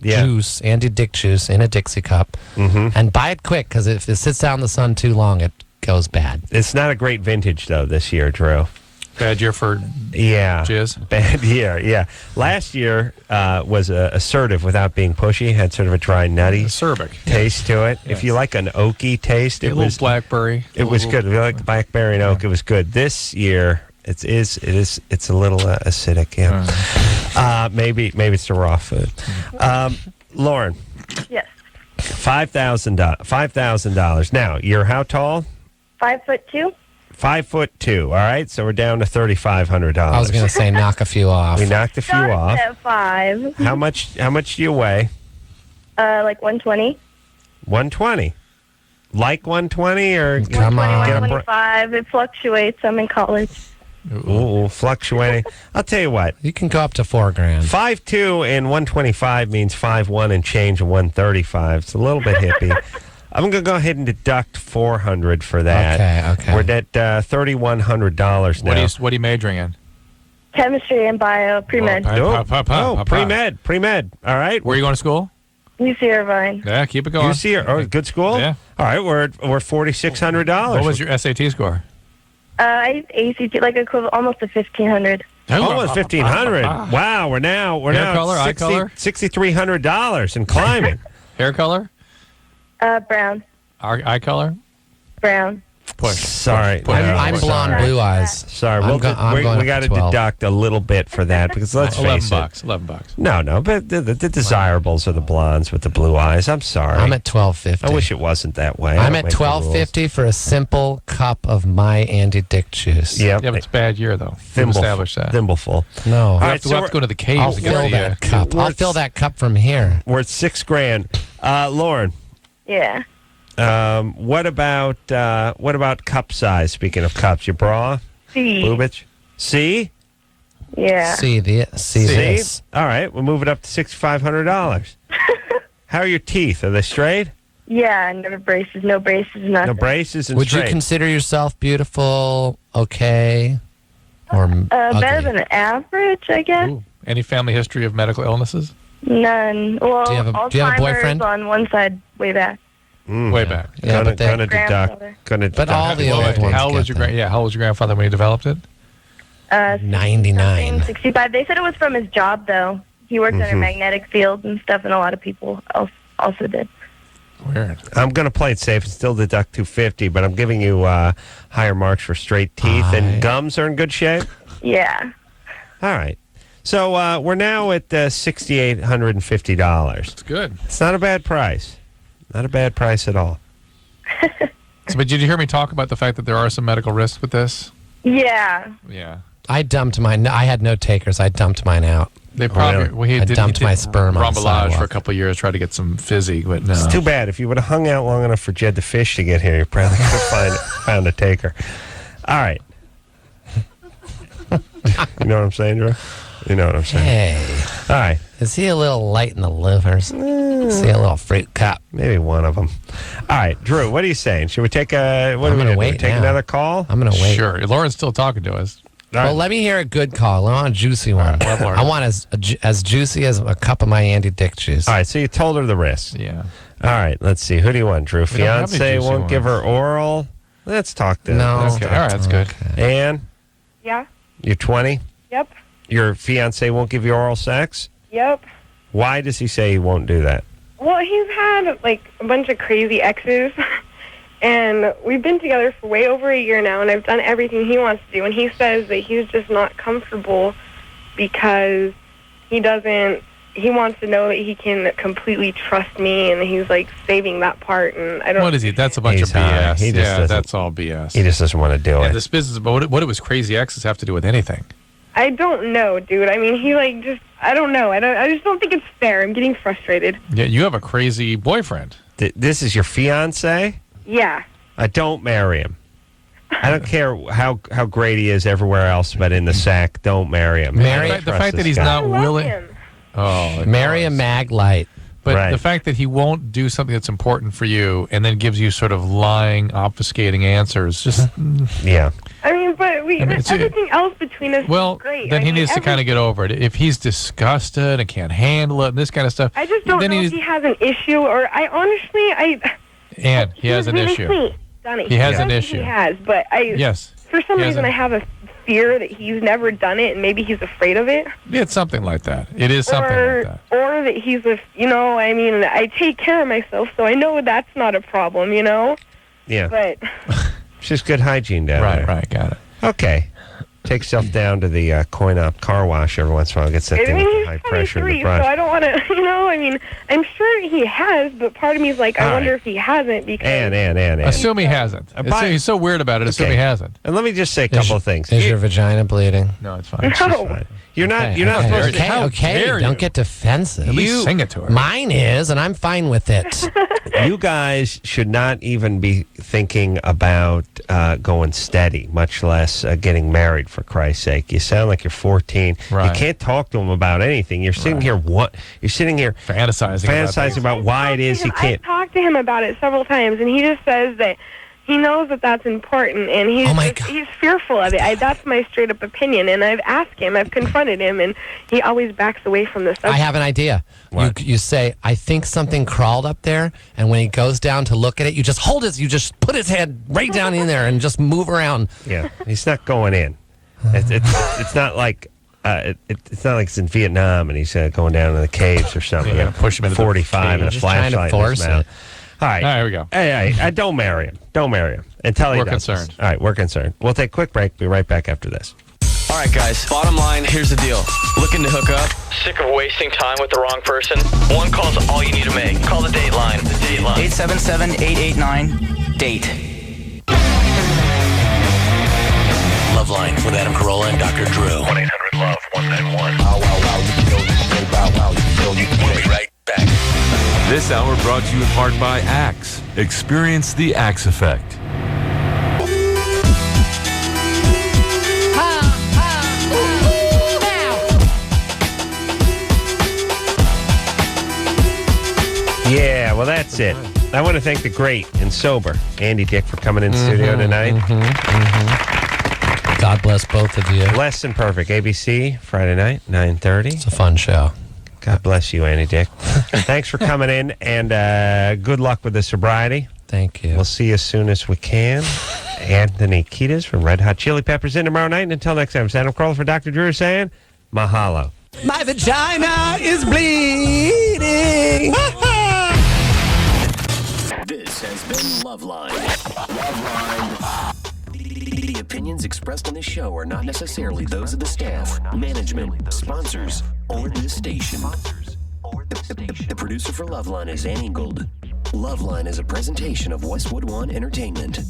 juice, Andy Dick juice, in a Dixie cup, and buy it quick, because if it sits out in the sun too long, it goes bad. It's not a great vintage, though, this year, Drew. Bad year for jizz? Bad year, yeah. Last year was assertive without being pushy. Had sort of a dry, nutty taste to it. Yes. If you like an oaky taste, it was blackberry. It was good. If you like blackberry and oak, it was good. This year, it's a little acidic. Yeah, maybe it's the raw food. Lauren. Yes. $5,000. Now, you're how tall? 5'2". 5'2". All right, so we're down to $3,500. I was going to say knock a few off. We knocked a few off. At 5. How much do you weigh? Like 120. 120. Like 120 or come on? 125. It fluctuates. I'm in college. Ooh, fluctuating. I'll tell you what. You can go up to $4,000. 5'2" and 125 means 5'1" and change and 135. It's a little bit hippie. I'm going to go ahead and deduct $400 for that. Okay. We're at $3,100 now. What are you majoring in? Chemistry and bio, pre-med. Pre-med. All right. Where are you going to school? UC Irvine. Yeah, keep it going. UC, good school? Yeah. All right, we're $4,600. What was your SAT score? I ACT, like almost a 1,500. Almost 1,500. Wow, we're now $6,300 and climbing. Hair color? Brown. Eye color? Brown. Push. Sorry. I'm blonde, blue eyes. Sorry. We got to deduct a little bit for that, because let's face it. $11. No, but the desirables are the blondes with the blue eyes. I'm sorry. I'm at $12.50. I wish it wasn't that way. I'm at $12.50 for a simple cup of my Andy Dick juice. Yep. Yeah, but it's a bad year, though. Establish that. Thimbleful. No. We'll have to go to the caves. I'll fill that cup. I'll fill that cup from here. We're at $6,000. Lauren. Yeah. What about cup size? Speaking of cups, your bra, C. boobage, C. Yeah. C. This. All right, we'll move it up to $6,500. How are your teeth? Are they straight? Yeah, no braces, nothing. No braces and Would straight. you consider yourself beautiful? Okay, or better than average, I guess. Ooh. Any family history of medical illnesses? None. Well, do you have a boyfriend? On one side, way back. Way back. Yeah, gonna deduct. But all the old ones. How old was your grandfather when he developed it? 99. 65. They said it was from his job, though. He worked under magnetic fields and stuff, and a lot of people also did. Weird. I'm going to play it safe and still deduct $250, but I'm giving you higher marks for straight teeth. And gums are in good shape? Yeah. All right. So we're now at $6,850. That's good. It's not a bad price. Not a bad price at all. But did you hear me talk about the fact that there are some medical risks with this? Yeah. Yeah. I dumped mine. I had no takers. I dumped mine out. They probably I dumped my sperm on the sidewalk. for a couple of years, tried to get some fizzy, but no. It's too bad. If you would have hung out long enough for Jed the Fish to get here, you probably could have found a taker. All right. You know what I'm saying, Drew? You know what I'm saying. Hey. All right. Is he a little light in the livers? Is he a little fruit cup? Maybe one of them. All right, Drew, what are you saying? Should we take a... What I'm going to wait Take now. another call? I'm going to wait. Sure. Lauren's still talking to us. Right. Well, let me hear a good call. I want a juicy one. I want as juicy as a cup of my Andy Dick juice. All right, so you told her the risk. Yeah. All right, let's see. Who do you want, Drew? Fiance won't give her oral? Let's talk to No. Okay. All right, that's good. Ann, Yeah. you're 20? Yep. Your fiance won't give you oral sex? Yep. Why does he say he won't do that? Well, he's had like a bunch of crazy exes, and we've been together for way over a year now, and I've done everything he wants to do, and he says that he's just not comfortable because he wants to know that he can completely trust me, and he's like saving that part, and I don't... What is he? That's a bunch of BS. That's all BS. He just doesn't want to do it. This business, but what do his crazy exes have to do with anything? I don't know, dude. I mean, he like just... I don't know. I just don't think it's fair. I'm getting frustrated. Yeah, you have a crazy boyfriend. This is your fiance? Yeah. Don't marry him. I don't care how great he is everywhere else, but in the sack, don't marry him. The fact that he's not willing... Marry a mag light. But the fact that he won't do something that's important for you and then gives you sort of lying, obfuscating answers, just... Yeah. I mean, but everything else between us is great. Then he needs to kind of get over it. If he's disgusted and can't handle it and this kind of stuff... I just don't know if he has an issue, or And he has an issue. Sweet, Donnie. He has an issue. He has, but for some reason I have a fear that he's never done it, and maybe he's afraid of it. It's something like that. It is something like that. Or that he's I mean, I take care of myself, so I know that's not a problem, Yeah. But it's just good hygiene down there. Right, got it. Okay. Take yourself down to the coin-op car wash every once in a while. Gets that thing with high pressure in the brush. So I don't want to, I mean, I'm sure he has, but part of me is like, I wonder if he hasn't because... Ann. Assume he hasn't. He's so weird about it. Assume he hasn't. And let me just say a couple of things. Is your vagina bleeding? No, it's fine. No. You're not supposed to... Okay, don't get defensive. At least sing it to her. Mine is, and I'm fine with it. You guys should not even be thinking about going steady, much less getting married, for Christ's sake. You sound like you're 14. Right. You can't talk to him about anything. You're sitting here fantasizing about why it is he can't. I've talked to him about it several times, and he just says that he knows that that's important, and he's fearful of it. That's my straight-up opinion, and I've asked him, I've confronted him, and he always backs away from the subject. I have an idea. You say, I think something crawled up there, and when he goes down to look at it, you just hold it, you just put his head right down in there and just move around. Yeah, he's not going in. It's not like... it's not like it's in Vietnam and he's going down in the caves or something. You're gonna push him into 45 and a flashlight in his mouth. All right, here we go. Hey, don't marry him. Don't marry him. Until he We're does concerned. this. All right, we're concerned. We'll take a quick break. Be right back after this. All right, guys. Bottom line, here's the deal. Looking to hook up? Sick of wasting time with the wrong person? One call's all you need to make. Call the Dateline. The Dateline. 877-889-DATE. LoveLine with Adam Carolla and Dr. Drew. 1-800-LOVE-191. We'll be right back. This hour brought to you in part by Axe. Experience the Axe effect. Yeah, well, that's it. I want to thank the great and sober Andy Dick for coming in the studio tonight. God bless both of you. Less Than Perfect, ABC, Friday night, 9:30. It's a fun show. God bless you, Andy Dick. Thanks for coming in, and good luck with the sobriety. Thank you. We'll see you as soon as we can. Anthony Kiedis from Red Hot Chili Peppers in tomorrow night. And until next time, Adam Carolla for Dr. Drew saying, mahalo. My vagina is bleeding. This has been LoveLine. LoveLine. The opinions expressed on this show are not necessarily those of the staff, management, sponsors, or this station. The producer for LoveLine is Ann Ingold. LoveLine is a presentation of Westwood One Entertainment.